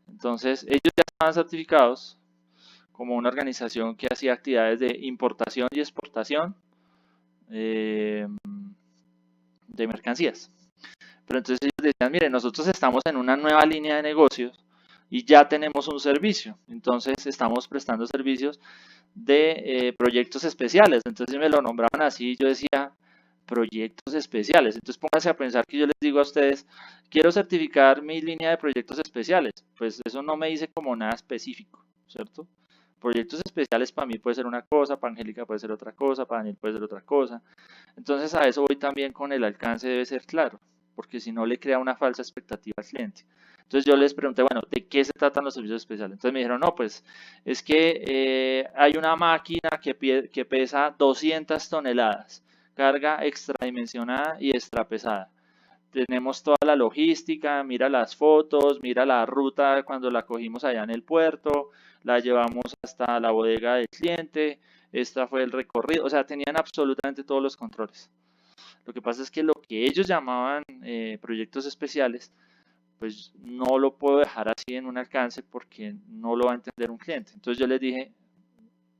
Entonces, ellos ya estaban certificados como una organización que hacía actividades de importación y exportación eh, de mercancías. Pero entonces ellos decían, mire, nosotros estamos en una nueva línea de negocios y ya tenemos un servicio. Entonces estamos prestando servicios de proyectos especiales. Entonces me lo nombraban así y yo decía, proyectos especiales. Entonces pónganse a pensar que yo les digo a ustedes, quiero certificar mi línea de proyectos especiales. Pues eso no me dice como nada específico, ¿cierto? Proyectos especiales para mí puede ser una cosa, para Angélica puede ser otra cosa, para Daniel puede ser otra cosa. Entonces a eso voy también con el alcance debe ser claro, porque si no le crea una falsa expectativa al cliente. Entonces yo les pregunté, bueno, ¿de qué se tratan los servicios especiales? Entonces me dijeron, no, pues es que hay una máquina que pesa 200 toneladas, carga extradimensionada y extra pesada. Tenemos toda la logística, mira las fotos, mira la ruta cuando la cogimos allá en el puerto, la llevamos hasta la bodega del cliente, esta fue el recorrido, o sea, tenían absolutamente todos los controles. Lo que pasa es que lo que ellos llamaban proyectos especiales, pues no lo puedo dejar así en un alcance porque no lo va a entender un cliente. Entonces yo les dije,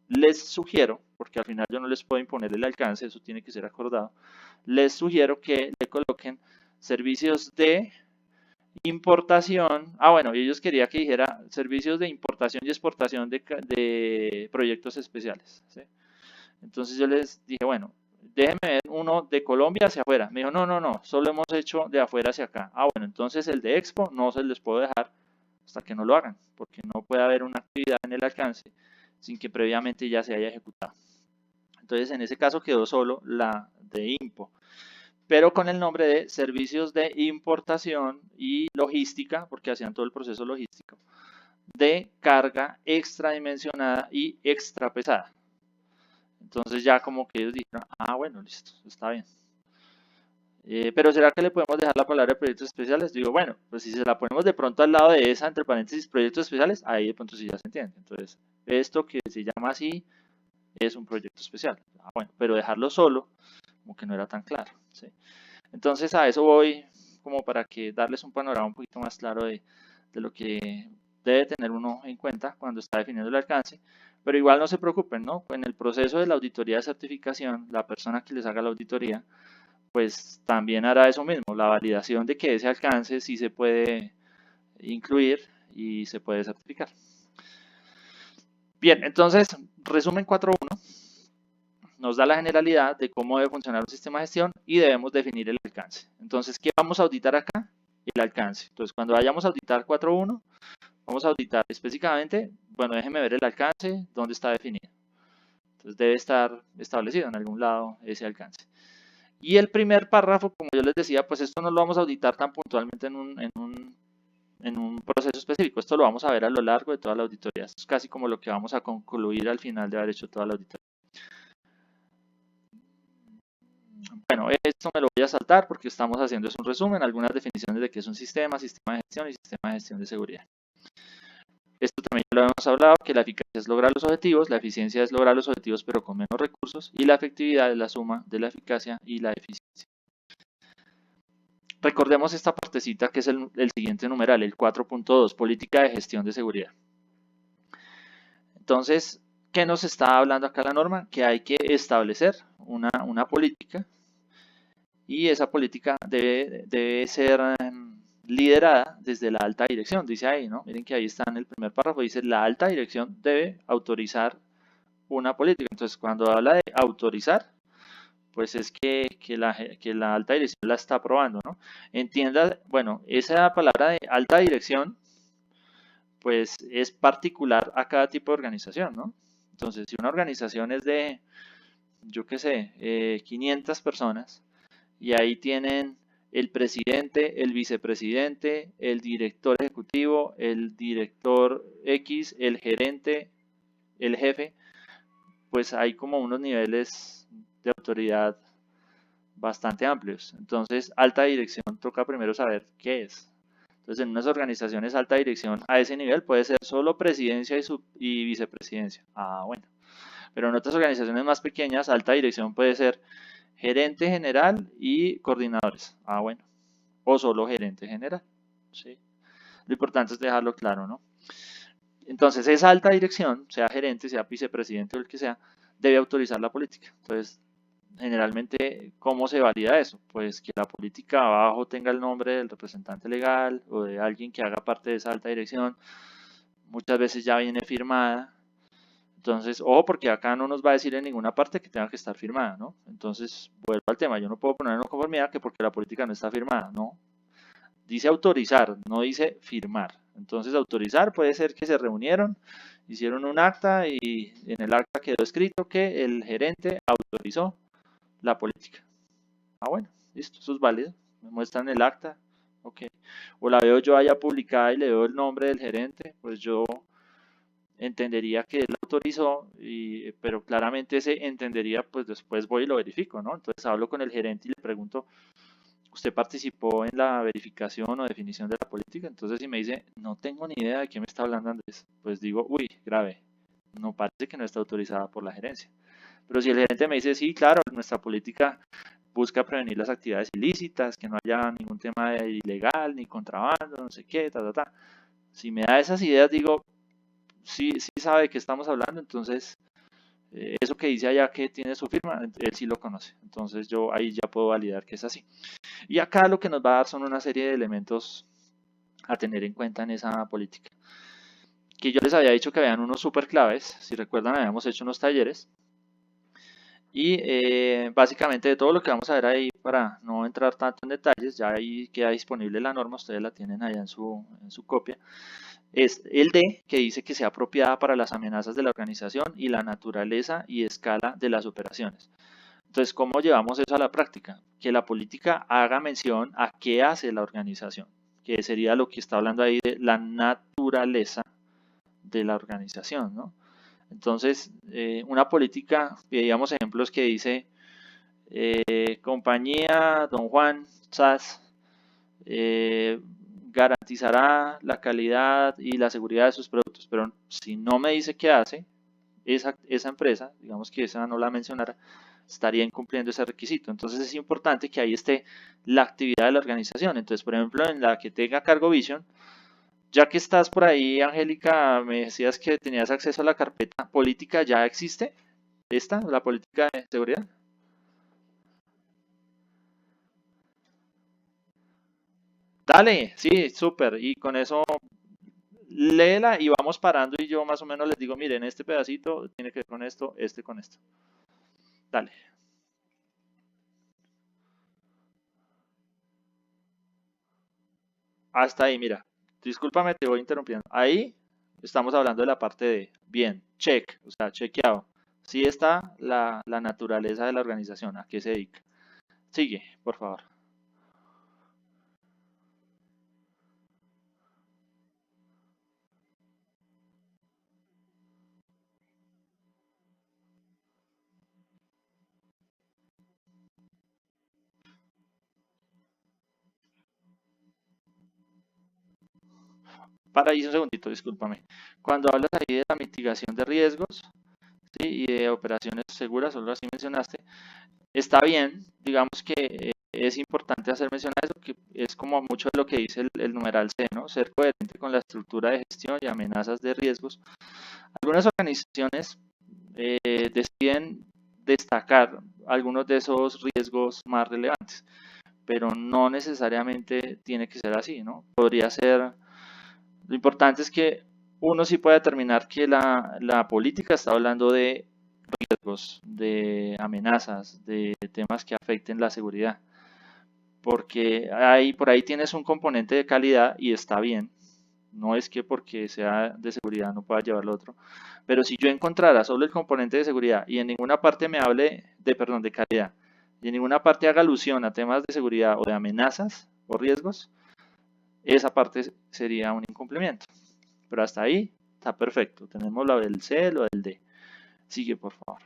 les sugiero, porque al final yo no les puedo imponer el alcance, eso tiene que ser acordado, les sugiero que le coloquen servicios de importación. Ah, bueno, ellos querían que dijera servicios de importación y exportación de proyectos especiales. ¿Sí? Entonces yo les dije, bueno, déjeme ver uno de Colombia hacia afuera. Me dijo, no, solo hemos hecho de afuera hacia acá. Ah, bueno, entonces el de Expo no se les puedo dejar hasta que no lo hagan, porque no puede haber una actividad en el alcance sin que previamente ya se haya ejecutado. Entonces, en ese caso quedó solo la de IMPO, pero con el nombre de Servicios de Importación y Logística, porque hacían todo el proceso logístico, de carga extradimensionada y extra pesada. Entonces ya como que ellos dijeron, ah, bueno, listo, está bien. Pero ¿será que le podemos dejar la palabra proyectos especiales? Digo, bueno, pues si se la ponemos de pronto al lado de esa, entre paréntesis, proyectos especiales, ahí de pronto sí ya se entiende. Entonces, esto que se llama así es un proyecto especial. Ah, bueno, pero dejarlo solo, como que no era tan claro. ¿Sí? Entonces a eso voy, como para que darles un panorama un poquito más claro de lo que debe tener uno en cuenta cuando está definiendo el alcance. Pero igual no se preocupen, ¿no? En el proceso de la auditoría de certificación, la persona que les haga la auditoría, pues también hará eso mismo, la validación de que ese alcance sí se puede incluir y se puede certificar. Bien, entonces, resumen 4.1 nos da la generalidad de cómo debe funcionar un sistema de gestión y debemos definir el alcance. Entonces, ¿qué vamos a auditar acá? El alcance. Entonces, cuando vayamos a auditar 4.1, vamos a auditar específicamente, bueno, déjenme ver el alcance, dónde está definido. Entonces, debe estar establecido en algún lado ese alcance. Y el primer párrafo, como yo les decía, pues esto no lo vamos a auditar tan puntualmente en un proceso específico. Esto lo vamos a ver a lo largo de toda la auditoría. Esto es casi como lo que vamos a concluir al final de haber hecho toda la auditoría. Bueno, esto me lo voy a saltar porque estamos haciendo es un resumen, algunas definiciones de qué es un sistema, sistema de gestión y sistema de gestión de seguridad. Esto también lo hemos hablado, que la eficacia es lograr los objetivos, la eficiencia es lograr los objetivos pero con menos recursos y la efectividad es la suma de la eficacia y la eficiencia. Recordemos esta partecita que es el siguiente numeral, el 4.2, política de gestión de seguridad. Entonces, ¿qué nos está hablando acá la norma? Que hay que establecer una política y esa política debe ser liderada desde la alta dirección, dice ahí, ¿no? Miren que ahí está en el primer párrafo, dice la alta dirección debe autorizar una política. Entonces, cuando habla de autorizar, pues es que la alta dirección la está aprobando, ¿no? Entienda, bueno, esa palabra de alta dirección, pues es particular a cada tipo de organización, ¿no? Entonces, si una organización es de, yo qué sé, 500 personas, y ahí tienen el presidente, el vicepresidente, el director ejecutivo, el director X, el gerente, el jefe, pues hay como unos niveles de autoridad bastante amplios. Entonces, alta dirección toca primero saber qué es. Entonces, en unas organizaciones alta dirección a ese nivel puede ser solo presidencia y vicepresidencia. Ah, bueno. Pero en otras organizaciones más pequeñas, alta dirección puede ser gerente general y coordinadores. Ah, bueno. O solo gerente general. ¿Sí? Lo importante es dejarlo claro, ¿no? Entonces, esa alta dirección, sea gerente, sea vicepresidente o el que sea, debe autorizar la política. Entonces, generalmente, ¿cómo se valida eso? Pues que la política abajo tenga el nombre del representante legal o de alguien que haga parte de esa alta dirección. Muchas veces ya viene firmada. Entonces, ojo, porque acá no nos va a decir en ninguna parte que tenga que estar firmada, ¿no? Entonces, vuelvo al tema. Yo no puedo poner en conformidad que porque la política no está firmada, no. Dice autorizar, no dice firmar. Entonces, autorizar puede ser que se reunieron, hicieron un acta y en el acta quedó escrito que el gerente autorizó la política. Ah, bueno, listo, eso es válido. Me muestran el acta, ok. O la veo yo allá publicada y le veo el nombre del gerente, pues yo entendería que él autorizó, pero claramente ese entendería, pues después voy y lo verifico, ¿no? Entonces hablo con el gerente y le pregunto, ¿usted participó en la verificación o definición de la política? Entonces si me dice, no tengo ni idea de qué me está hablando Andrés, pues digo, uy, grave, no parece que no está autorizada por la gerencia. Pero si el gerente me dice, sí, claro, nuestra política busca prevenir las actividades ilícitas, que no haya ningún tema de ilegal, ni contrabando, no sé qué, ta, ta, ta. Si me da esas ideas, digo, sí, sí sabe de qué estamos hablando, entonces eso que dice allá que tiene su firma, él sí lo conoce. Entonces yo ahí ya puedo validar que es así. Y acá lo que nos va a dar son una serie de elementos a tener en cuenta en esa política. Que yo les había dicho que habían unos super claves, si recuerdan habíamos hecho unos talleres. Y básicamente de todo lo que vamos a ver ahí, para no entrar tanto en detalles, ya ahí queda disponible la norma, ustedes la tienen allá en su copia, es el D, que dice que sea apropiada para las amenazas de la organización y la naturaleza y escala de las operaciones. Entonces, ¿cómo llevamos eso a la práctica? Que la política haga mención a qué hace la organización, que sería lo que está hablando ahí de la naturaleza de la organización, ¿no? Entonces, una política, veíamos ejemplos que dice compañía Don Juan SAS eh, garantizará la calidad y la seguridad de sus productos, pero si no me dice qué hace, esa empresa, digamos que esa no la mencionara, estaría incumpliendo ese requisito. Entonces es importante que ahí esté la actividad de la organización. Entonces, por ejemplo, en la que tenga cargo Vision, ya que estás por ahí, Angélica, me decías que tenías acceso a la carpeta política, ¿ya existe esta, la política de seguridad? Dale, sí, súper. Y con eso léela y vamos parando y yo más o menos les digo, miren, este pedacito tiene que ver con esto, este con esto. Dale. Hasta ahí, mira. Discúlpame, te voy interrumpiendo. Ahí estamos hablando de la parte de bien, check, o sea, chequeado. Sí está la naturaleza de la organización, a qué se dedica. Sigue, por favor. Para ahí un segundito, discúlpame. Cuando hablas ahí de la mitigación de riesgos, ¿sí? Y de operaciones seguras, solo así mencionaste, está bien, digamos que es importante hacer mención a eso, que es como mucho de lo que dice el numeral C, ¿no? Ser coherente con la estructura de gestión y amenazas de riesgos. Algunas organizaciones deciden destacar algunos de esos riesgos más relevantes, pero no necesariamente tiene que ser así, ¿no? Podría ser, lo importante es que uno sí puede determinar que la política está hablando de riesgos, de amenazas, de temas que afecten la seguridad, porque por ahí tienes un componente de calidad y está bien, no es que porque sea de seguridad no pueda llevar lo otro, pero si yo encontrara solo el componente de seguridad y en ninguna parte me hable de, perdón, de calidad, y en ninguna parte haga alusión a temas de seguridad o de amenazas o riesgos, esa parte sería un incumplimiento. Pero hasta ahí está perfecto. Tenemos lo del C, lo del D. Sigue, por favor.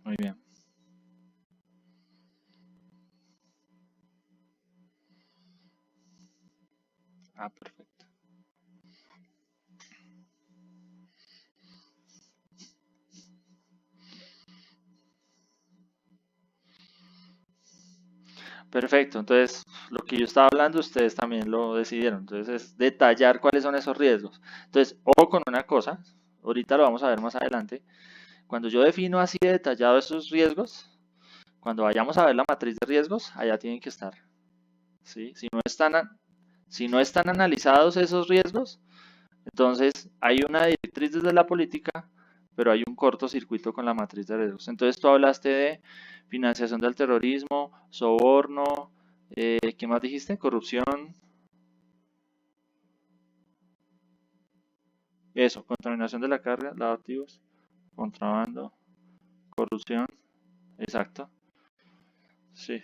Muy bien. Ah, perfecto. Perfecto. Entonces, lo que yo estaba hablando, ustedes también lo decidieron. Entonces, es detallar cuáles son esos riesgos. Entonces, ojo con una cosa, ahorita lo vamos a ver más adelante. Cuando yo defino así de detallado esos riesgos, cuando vayamos a ver la matriz de riesgos, allá tienen que estar. ¿Sí? Si no están analizados esos riesgos, entonces hay una directriz desde la política, pero hay un cortocircuito con la matriz de riesgos. Entonces tú hablaste de financiación del terrorismo, soborno, ¿qué más dijiste? Corrupción, eso, contaminación de la carga, lavado de activos, contrabando, corrupción, exacto. Sí.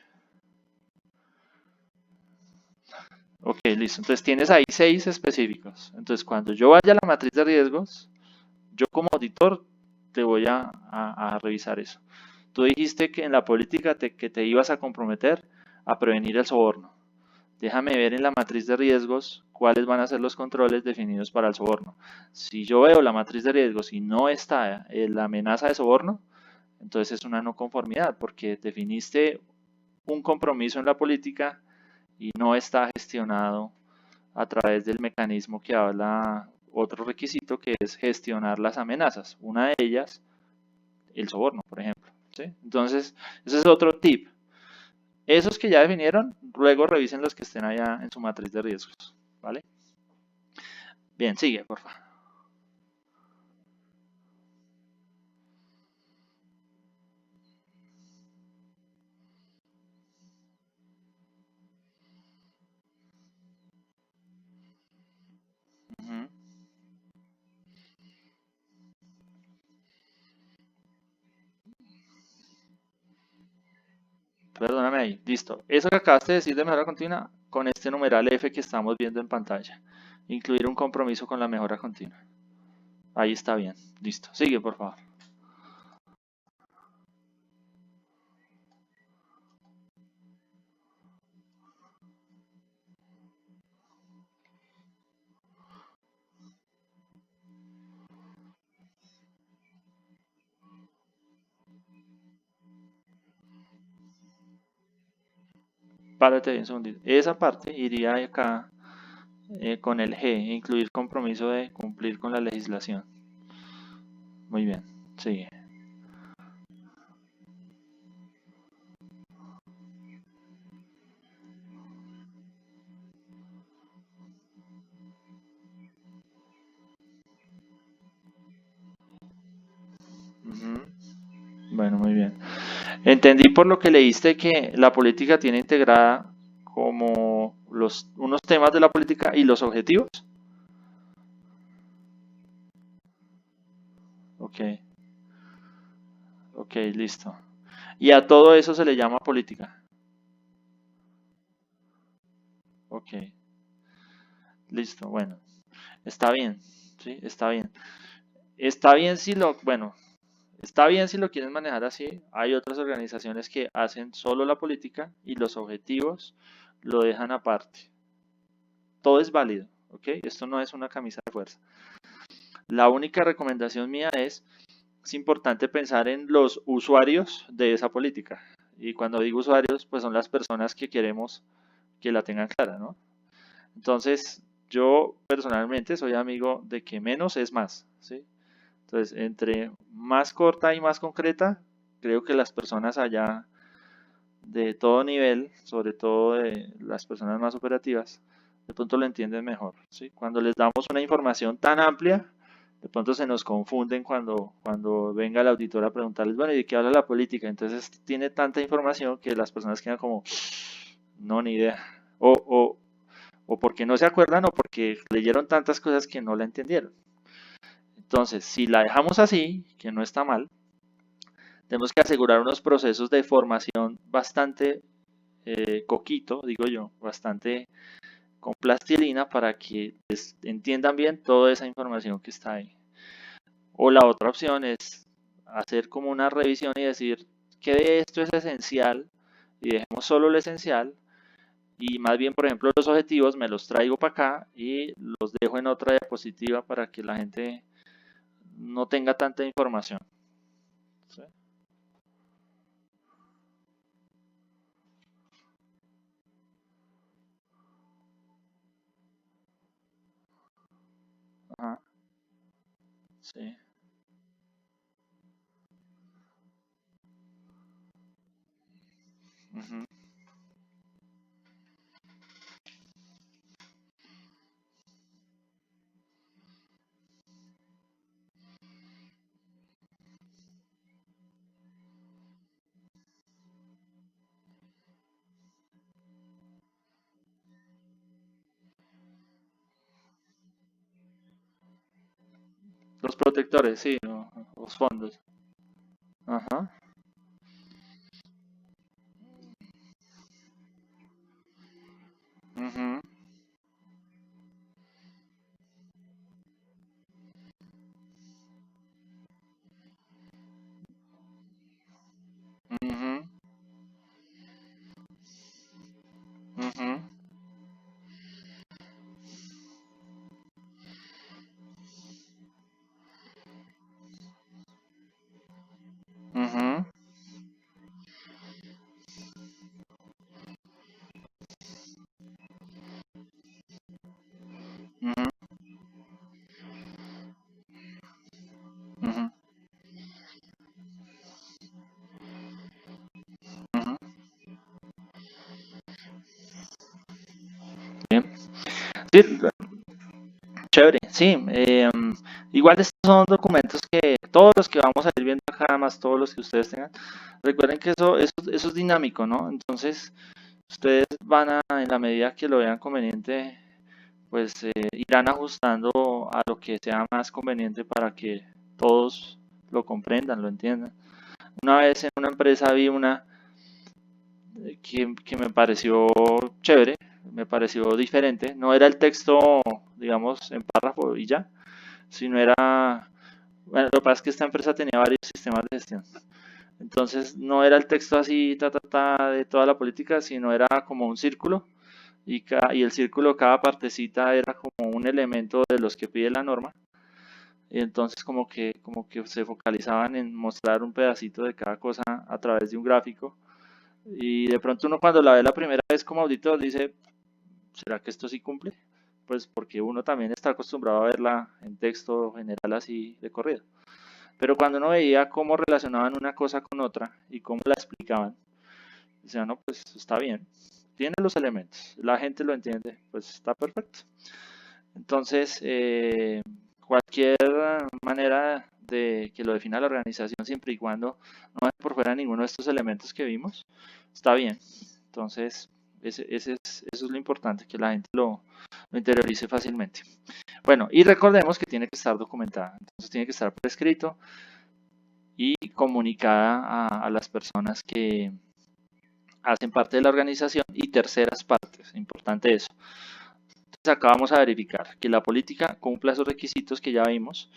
Ok, listo. Entonces tienes ahí 6 específicos. Entonces cuando yo vaya a la matriz de riesgos, yo como auditor te voy a revisar eso. Tú dijiste que en la política que te ibas a comprometer a prevenir el soborno. Déjame ver en la matriz de riesgos cuáles van a ser los controles definidos para el soborno. Si yo veo la matriz de riesgos y no está la amenaza de soborno, entonces es una no conformidad porque definiste un compromiso en la política y no está gestionado a través del mecanismo que habla otro requisito que es gestionar las amenazas. Una de ellas, el soborno, por ejemplo. ¿Sí? Entonces, ese es otro tip. Esos que ya definieron, luego revisen los que estén allá en su matriz de riesgos, ¿vale? Bien, sigue, por favor. Ujú. Perdóname ahí, listo. Eso que acabaste de decir de mejora continua, con este numeral F que estamos viendo en pantalla. Incluir un compromiso con la mejora continua. Ahí está bien, listo. Sigue, por favor. Párate ahí un segundito. Esa parte iría acá con el G, incluir compromiso de cumplir con la legislación. Muy bien, sigue. Ujú. Bueno, muy bien. Entendí por lo que leíste que la política tiene integrada como unos temas de la política y los objetivos. Ok, ok, listo. Y a todo eso se le llama política. Ok, listo, bueno, está bien, sí, está bien. Está bien si bueno, está bien si lo quieren manejar así. Hay otras organizaciones que hacen solo la política y los objetivos lo dejan aparte. Todo es válido, ¿ok? Esto no es una camisa de fuerza. La única recomendación mía es importante pensar en los usuarios de esa política. Y cuando digo usuarios, pues son las personas que queremos que la tengan clara, ¿no? Entonces, yo personalmente soy amigo de que menos es más, ¿sí? Entonces, entre más corta y más concreta, creo que las personas allá de todo nivel, sobre todo de las personas más operativas, de pronto lo entienden mejor, ¿sí? Cuando les damos una información tan amplia, de pronto se nos confunden cuando venga el auditor a preguntarles, bueno, ¿y de qué habla la política? Entonces tiene tanta información que las personas quedan como, no, ni idea. O porque no se acuerdan o porque leyeron tantas cosas que no la entendieron. Entonces, si la dejamos así, que no está mal, tenemos que asegurar unos procesos de formación bastante coquito, digo yo, bastante con plastilina para que entiendan bien toda esa información que está ahí. O la otra opción es hacer como una revisión y decir que de esto es esencial y dejemos solo lo esencial y más bien, por ejemplo, los objetivos me los traigo para acá y los dejo en otra diapositiva para que la gente no tenga tanta información. ¿Sí? Ajá, sí. Ujú. Los protectores, sí, los fondos. Ajá. Ujú, ujú, ujú, ujú, Sí, chévere, sí. Igual estos son documentos que todos los que vamos a ir viendo acá, más todos los que ustedes tengan, recuerden que eso es dinámico, ¿no? Entonces, ustedes van a, en la medida que lo vean conveniente, pues irán ajustando a lo que sea más conveniente para que todos lo comprendan, lo entiendan. Una vez en una empresa vi una que me pareció chévere, me pareció diferente. No era el texto, digamos, en párrafo y ya, sino era, bueno, lo que pasa es que esta empresa tenía varios sistemas de gestión. Entonces no era el texto así, de toda la política, sino era como un círculo y el círculo, cada partecita era como un elemento de los que pide la norma. Y entonces como que se focalizaban en mostrar un pedacito de cada cosa a través de un gráfico. Y de pronto uno cuando la ve la primera vez como auditor dice, ¿será que esto sí cumple? Pues porque uno también está acostumbrado a verla en texto general así de corrido. Pero cuando uno veía cómo relacionaban una cosa con otra y cómo la explicaban, decía, no, pues está bien, tiene los elementos, la gente lo entiende, pues está perfecto. Entonces, cualquier manera de que lo defina la organización, siempre y cuando no vaya por fuera ninguno de estos elementos que vimos, está bien. Entonces, eso es lo importante, que la gente lo interiorice fácilmente. Bueno, y recordemos que tiene que estar documentada, entonces tiene que estar por escrito y comunicada a las personas que hacen parte de la organización y terceras partes, importante eso. Entonces acá vamos a verificar que la política cumpla esos requisitos que ya vimos,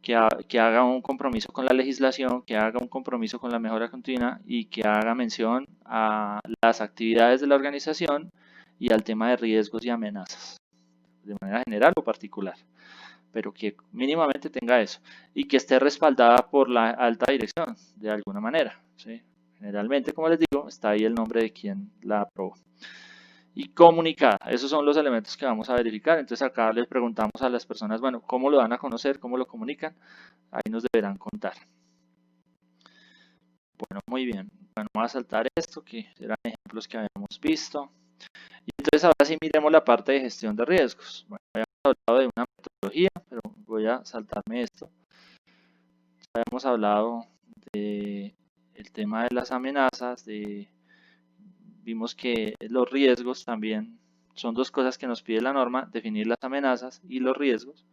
que haga un compromiso con la legislación, que haga un compromiso con la mejora continua y que haga mención a las actividades de la organización y al tema de riesgos y amenazas, de manera general o particular, pero que mínimamente tenga eso y que esté respaldada por la alta dirección de alguna manera, ¿sí? Generalmente, como les digo, está ahí el nombre de quien la aprobó. Y comunicada, esos son los elementos que vamos a verificar. Entonces acá les preguntamos a las personas, bueno, ¿cómo lo dan a conocer? ¿Cómo lo comunican? Ahí nos deberán contar. Bueno, muy bien. Bueno, vamos a saltar esto, que eran ejemplos que habíamos visto. Y entonces ahora sí miremos la parte de gestión de riesgos. Bueno, habíamos hablado de una metodología, pero voy a saltarme esto. Ya habíamos hablado de el tema de las amenazas, vimos que los riesgos también son dos cosas que nos pide la norma, definir las amenazas y los riesgos.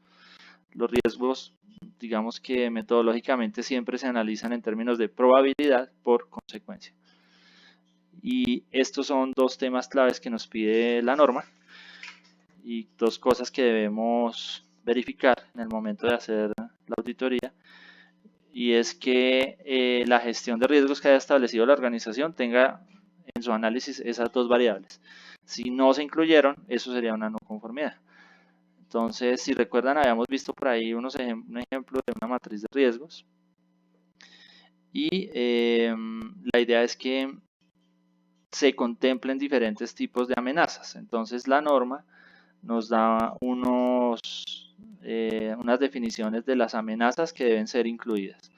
Los riesgos, digamos que metodológicamente siempre se analizan en términos de probabilidad por consecuencia. Y estos son dos temas claves que nos pide la norma y dos cosas que debemos verificar en el momento de hacer la auditoría. Y es que la gestión de riesgos que haya establecido la organización tenga en su análisis esas dos variables. Si no se incluyeron, eso sería una no conformidad. Entonces, si recuerdan, habíamos visto por ahí un ejemplo de una matriz de riesgos. Y la idea es que se contemplen diferentes tipos de amenazas. Entonces, la norma nos da unas definiciones de las amenazas que deben ser incluidas.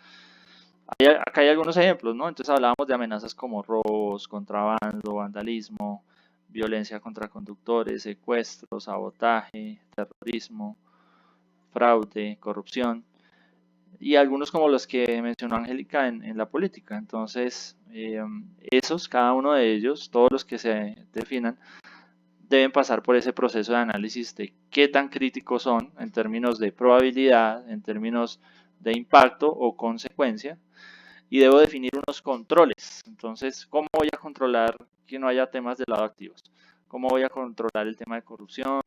Acá hay algunos ejemplos, ¿no? Entonces hablábamos de amenazas como robos, contrabando, vandalismo, violencia contra conductores, secuestro, sabotaje, terrorismo, fraude, corrupción y algunos como los que mencionó Angélica en la política. Entonces, cada uno de ellos, todos los que se definan, deben pasar por ese proceso de análisis de qué tan críticos son en términos de probabilidad, en términos de impacto o consecuencia, y debo definir unos controles. Entonces, ¿cómo voy a controlar que no haya temas de lado activos? ¿Cómo voy a controlar el tema de corrupción,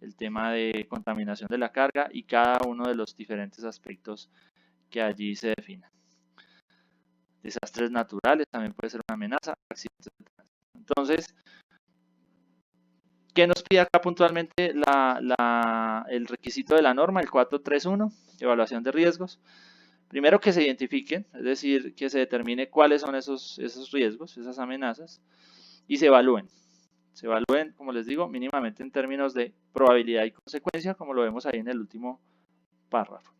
el tema de contaminación de la carga y cada uno de los diferentes aspectos que allí se definan? Desastres naturales también puede ser una amenaza, accidentes. Entonces, ¿qué nos pide acá puntualmente el requisito de la norma, el 431, evaluación de riesgos? Primero que se identifiquen, es decir, que se determine cuáles son esos riesgos, esas amenazas, y se evalúen. Se evalúen, como les digo, mínimamente en términos de probabilidad y consecuencia, como lo vemos ahí en el último párrafo.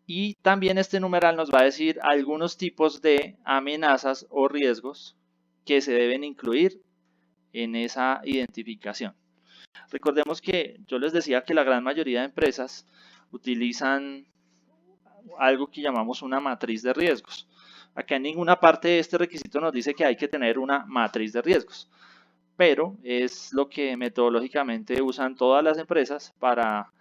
Y también este numeral nos va a decir algunos tipos de amenazas o riesgos que se deben incluir en esa identificación. Recordemos que yo les decía que la gran mayoría de empresas utilizan algo que llamamos una matriz de riesgos. Acá en ninguna parte de este requisito nos dice que hay que tener una matriz de riesgos, pero es lo que metodológicamente usan todas las empresas para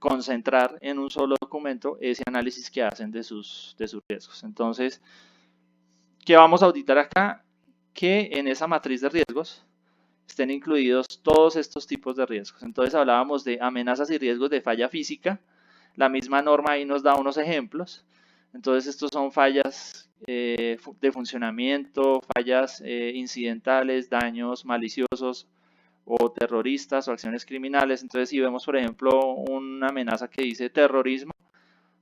concentrar en un solo documento ese análisis que hacen de sus riesgos. Entonces, ¿qué vamos a auditar acá? Que en esa matriz de riesgos estén incluidos todos estos tipos de riesgos. Entonces hablábamos de amenazas y riesgos de falla física. La misma norma ahí nos da unos ejemplos. Entonces estos son fallas de funcionamiento, fallas incidentales, daños maliciosos o terroristas o acciones criminales. Entonces si vemos por ejemplo una amenaza que dice terrorismo,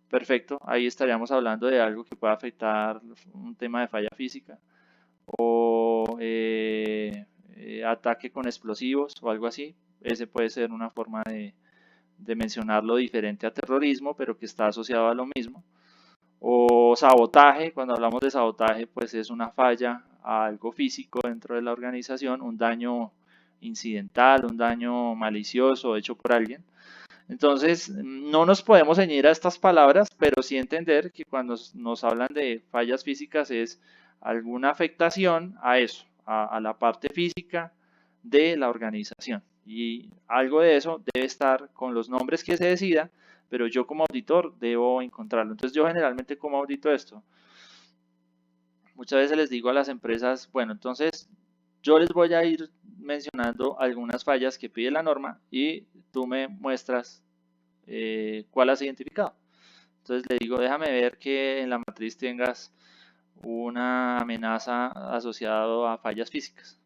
perfecto, ahí estaríamos hablando de algo que pueda afectar un tema de falla física o ataque con explosivos o algo así. Ese puede ser una forma de mencionarlo diferente a terrorismo, pero que está asociado a lo mismo. O sabotaje, cuando hablamos de sabotaje, pues es una falla a algo físico dentro de la organización, un daño incidental, un daño malicioso hecho por alguien. Entonces, no nos podemos ceñir a estas palabras, pero sí entender que cuando nos hablan de fallas físicas es alguna afectación a eso, a la parte física de la organización. Y algo de eso debe estar con los nombres que se decida, pero yo como auditor debo encontrarlo. Entonces, yo generalmente como audito esto, muchas veces les digo a las empresas, bueno, entonces yo les voy a ir mencionando algunas fallas que pide la norma y tú me muestras cuál has identificado. Entonces le digo, déjame ver que en la matriz tengas una amenaza asociada a fallas físicas.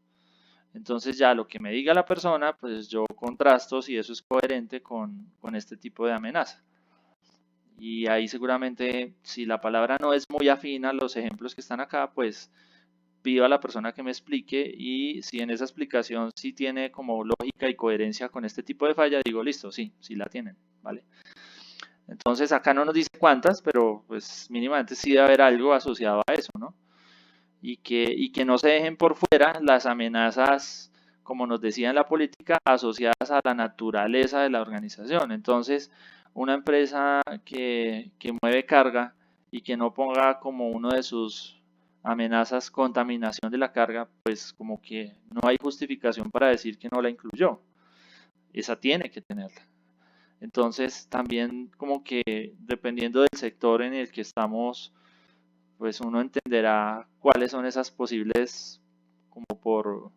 Entonces ya lo que me diga la persona, pues yo contrasto si eso es coherente con este tipo de amenaza. Y ahí seguramente si la palabra no es muy afín a los ejemplos que están acá, pues pido a la persona que me explique y si en esa explicación sí tiene como lógica y coherencia con este tipo de falla, digo, listo, sí, sí la tienen, ¿vale? Entonces acá no nos dice cuántas, pero pues mínimamente sí debe haber algo asociado a eso, ¿no? Y que no se dejen por fuera las amenazas, como nos decía en la política, asociadas a la naturaleza de la organización. Entonces, una empresa que mueve carga y que no ponga como uno de sus amenazas contaminación de la carga, pues como que no hay justificación para decir que no la incluyó. Esa tiene que tenerla. Entonces, también como que dependiendo del sector en el que estamos, pues uno entenderá cuáles son esas posibles, como por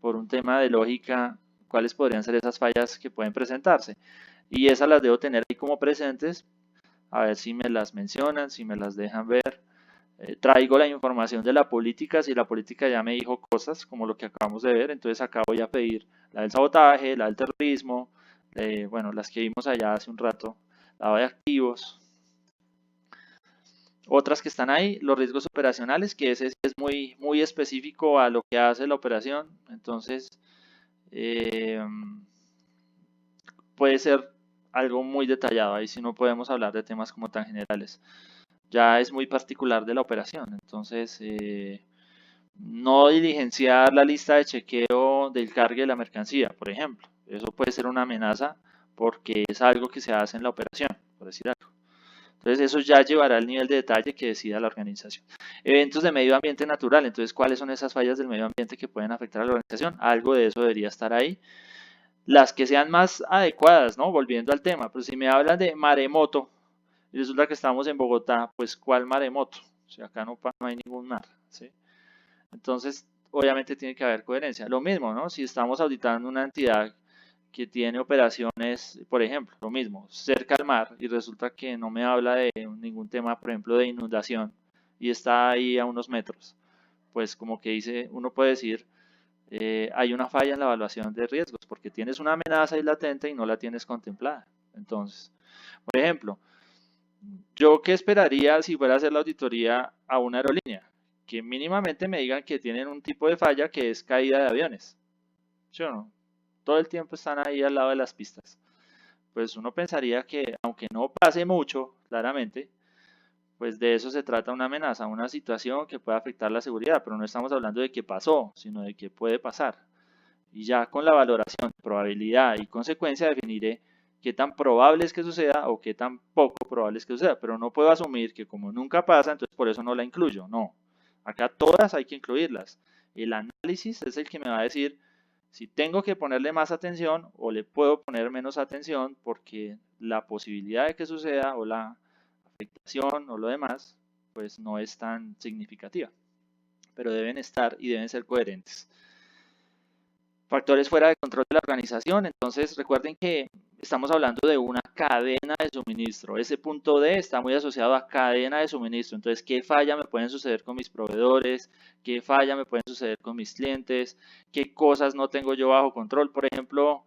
un tema de lógica, cuáles podrían ser esas fallas que pueden presentarse. Y esas las debo tener ahí como presentes, a ver si me las mencionan, si me las dejan ver. Traigo la información de la política, si la política ya me dijo cosas como lo que acabamos de ver, entonces acá voy a pedir la del sabotaje, la del terrorismo, bueno, las que vimos allá hace un rato, la de activos. Otras que están ahí, los riesgos operacionales, que ese es muy, muy específico a lo que hace la operación, entonces eh, puede ser algo muy detallado, ahí sí no podemos hablar de temas como tan generales, ya es muy particular de la operación, entonces no diligenciar la lista de chequeo del cargue de la mercancía, por ejemplo, eso puede ser una amenaza porque es algo que se hace en la operación, por decir algo. Entonces eso ya llevará al nivel de detalle que decida la organización. Eventos de medio ambiente natural, entonces ¿cuáles son esas fallas del medio ambiente que pueden afectar a la organización? Algo de eso debería estar ahí. Las que sean más adecuadas, ¿no? Volviendo al tema, pero si me hablan de maremoto y resulta que estamos en Bogotá, pues ¿cuál maremoto? O sea, acá no hay ningún mar, ¿sí? Entonces, obviamente tiene que haber coherencia. Lo mismo, ¿no? Si estamos auditando una entidad que tiene operaciones, por ejemplo, lo mismo, cerca al mar y resulta que no me habla de ningún tema, por ejemplo, de inundación y está ahí a unos metros, pues como que dice, uno puede decir, hay una falla en la evaluación de riesgos porque tienes una amenaza ahí latente y no la tienes contemplada. Entonces, por ejemplo, yo qué esperaría si fuera a hacer la auditoría a una aerolínea, que mínimamente me digan que tienen un tipo de falla que es caída de aviones, ¿sí o no? Todo el tiempo están ahí al lado de las pistas. Pues uno pensaría que, aunque no pase mucho, claramente, pues de eso se trata una amenaza, una situación que puede afectar la seguridad, pero no estamos hablando de que pasó, sino de que puede pasar. Y ya con la valoración de probabilidad y consecuencia definiré qué tan probable es que suceda o qué tan poco probable es que suceda, pero no puedo asumir que como nunca pasa, entonces por eso no la incluyo, no. Acá todas hay que incluirlas. El análisis es el que me va a decir si tengo que ponerle más atención o le puedo poner menos atención porque la posibilidad de que suceda o la afectación o lo demás, pues no es tan significativa. Pero deben estar y deben ser coherentes. Factores fuera de control de la organización. Entonces recuerden que estamos hablando de una cadena de suministro. Ese punto D está muy asociado a cadena de suministro. Entonces, ¿qué falla me pueden suceder con mis proveedores? ¿Qué falla me pueden suceder con mis clientes? ¿Qué cosas no tengo yo bajo control? Por ejemplo,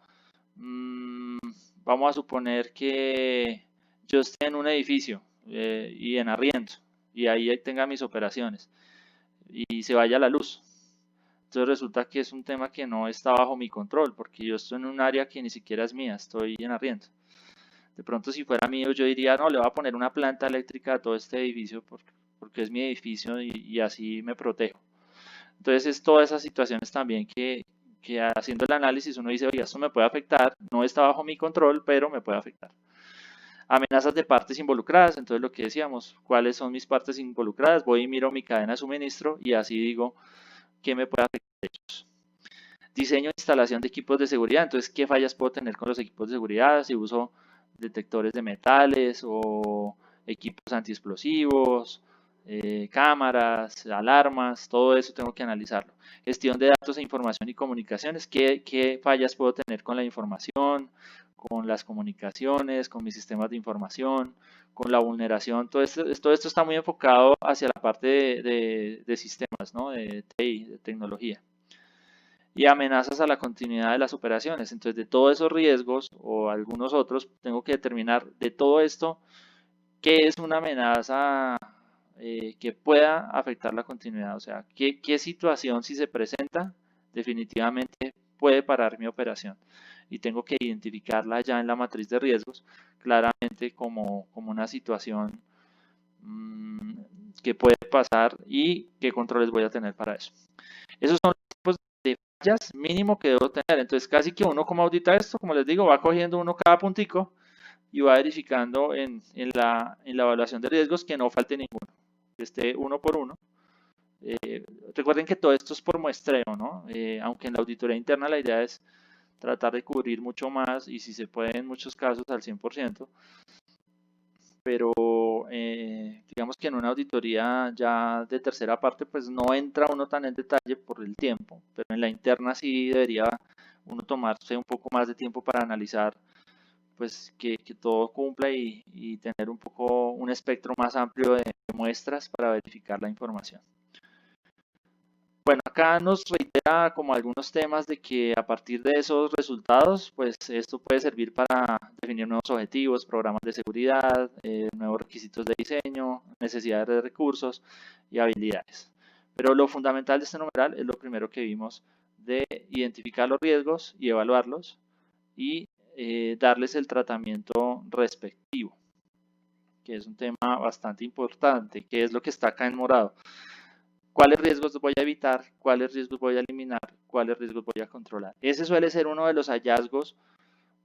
vamos a suponer que yo esté en un edificio y en arriendo y ahí tenga mis operaciones y se vaya la luz. Entonces resulta que es un tema que no está bajo mi control, porque yo estoy en un área que ni siquiera es mía, estoy en arriendo. De pronto si fuera mío yo diría, no, le voy a poner una planta eléctrica a todo este edificio porque es mi edificio y así me protejo. Entonces es todas esas situaciones también que haciendo el análisis uno dice, oye, esto me puede afectar, no está bajo mi control, pero me puede afectar. Amenazas de partes involucradas, entonces lo que decíamos, ¿cuáles son mis partes involucradas? Voy y miro mi cadena de suministro y así digo, ¿qué me puede afectar a ellos? Diseño e instalación de equipos de seguridad. Entonces, ¿qué fallas puedo tener con los equipos de seguridad? Si uso detectores de metales o equipos antiexplosivos, cámaras, alarmas, todo eso tengo que analizarlo. Gestión de datos e información y comunicaciones. ¿Qué fallas puedo tener con la información, con las comunicaciones, con mis sistemas de información, con la vulneración? Todo esto está muy enfocado hacia la parte de sistemas, ¿no? De TI, de tecnología. Y amenazas a la continuidad de las operaciones. Entonces, de todos esos riesgos o algunos otros, tengo que determinar de todo esto qué es una amenaza que pueda afectar la continuidad. O sea, qué situación si se presenta definitivamente puede parar mi operación. Y tengo que identificarla ya en la matriz de riesgos claramente como una situación que puede pasar y qué controles voy a tener para eso. Esos son los tipos de fallas mínimo que debo tener. Entonces, casi que uno como audita esto, como les digo, va cogiendo uno cada puntico y va verificando en la evaluación de riesgos que no falte ninguno, que esté uno por uno. Recuerden que todo esto es por muestreo, ¿no? Aunque en la auditoría interna la idea es tratar de cubrir mucho más y si se puede en muchos casos al 100%, pero digamos que en una auditoría ya de tercera parte pues no entra uno tan en detalle por el tiempo, pero en la interna sí debería uno tomarse un poco más de tiempo para analizar pues que todo cumpla y tener un poco un espectro más amplio de muestras para verificar la información. Bueno, acá nos reitera como algunos temas de que a partir de esos resultados, pues esto puede servir para definir nuevos objetivos, programas de seguridad, nuevos requisitos de diseño, necesidades de recursos y habilidades. Pero lo fundamental de este numeral es lo primero que vimos de identificar los riesgos y evaluarlos y darles el tratamiento respectivo, que es un tema bastante importante, que es lo que está acá en morado. ¿Cuáles riesgos voy a evitar? ¿Cuáles riesgos voy a eliminar? ¿Cuáles riesgos voy a controlar? Ese suele ser uno de los hallazgos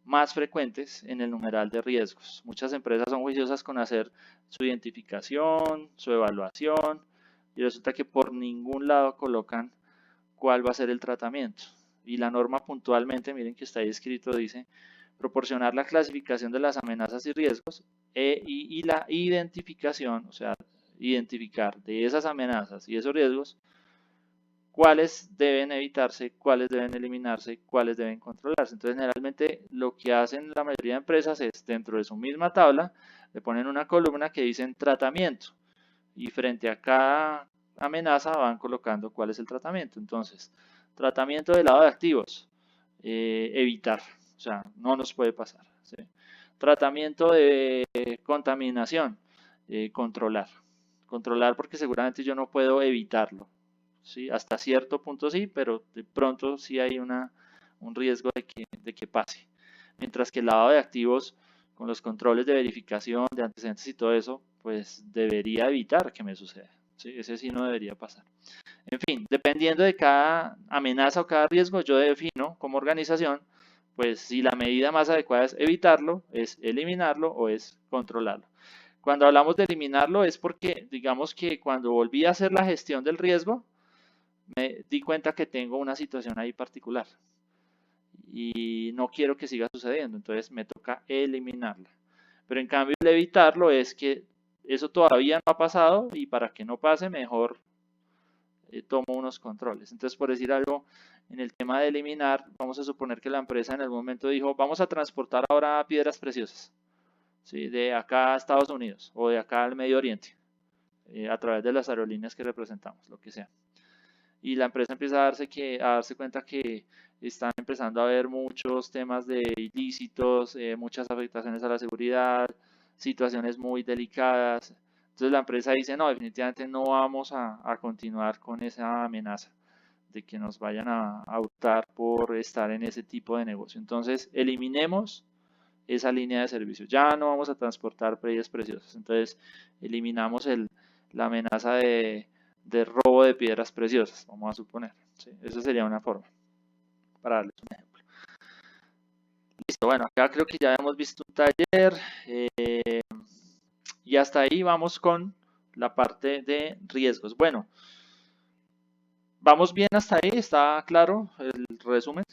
más frecuentes en el numeral de riesgos. Muchas empresas son juiciosas con hacer su identificación, su evaluación, y resulta que por ningún lado colocan cuál va a ser el tratamiento. Y la norma puntualmente, miren que está ahí escrito, dice proporcionar la clasificación de las amenazas y riesgos y la identificación, o sea, identificar de esas amenazas y esos riesgos cuáles deben evitarse, cuáles deben eliminarse, cuáles deben controlarse. Entonces, generalmente lo que hacen la mayoría de empresas es dentro de su misma tabla, le ponen una columna que dicen tratamiento y frente a cada amenaza van colocando cuál es el tratamiento. Entonces, tratamiento del lado de activos, evitar, o sea, no nos puede pasar. ¿Sí? Tratamiento de contaminación, controlar. Controlar porque seguramente yo no puedo evitarlo. ¿Sí? Hasta cierto punto sí, pero de pronto sí hay un riesgo de que pase. Mientras que el lado de activos, con los controles de verificación, de antecedentes y todo eso, pues debería evitar que me suceda. ¿Sí? Ese sí no debería pasar. En fin, dependiendo de cada amenaza o cada riesgo, yo defino como organización, pues si la medida más adecuada es evitarlo, es eliminarlo o es controlarlo. Cuando hablamos de eliminarlo es porque, digamos que cuando volví a hacer la gestión del riesgo, me di cuenta que tengo una situación ahí particular y no quiero que siga sucediendo, entonces me toca eliminarla. Pero en cambio el evitarlo es que eso todavía no ha pasado y para que no pase mejor tomo unos controles. Entonces, por decir algo, en el tema de eliminar, vamos a suponer que la empresa en algún momento dijo, vamos a transportar ahora piedras preciosas, ¿sí? De acá a Estados Unidos o de acá al Medio Oriente, a través de las aerolíneas que representamos, lo que sea. Y la empresa empieza a darse cuenta que están empezando a haber muchos temas de ilícitos, muchas afectaciones a la seguridad, situaciones muy delicadas. Entonces la empresa dice, no, definitivamente no vamos a continuar con esa amenaza de que nos vayan a optar por estar en ese tipo de negocio. Entonces eliminemos esa línea de servicio. Ya no vamos a transportar piedras preciosas. Entonces eliminamos la amenaza de robo de piedras preciosas, vamos a suponer. ¿Sí? Esa sería una forma, para darles un ejemplo. Listo, bueno, acá creo que ya hemos visto un taller y hasta ahí vamos con la parte de riesgos. Bueno, ¿vamos bien hasta ahí? ¿Está claro el resumen?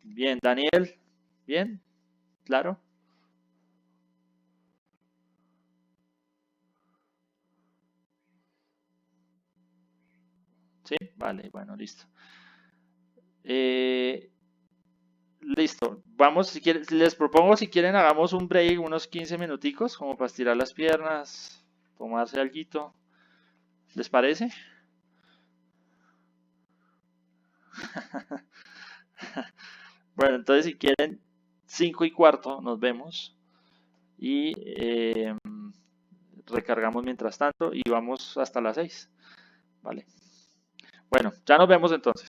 Bien, Daniel, bien, claro. Sí, vale, bueno, listo. Eh, Listo, vamos, si quieren, les propongo si quieren hagamos un break, unos 15 minuticos, como para estirar las piernas, tomarse alguito, ¿les parece? Bueno, entonces si quieren 5:15 nos vemos y recargamos mientras tanto y vamos hasta las 6, ¿vale? Bueno, ya nos vemos entonces.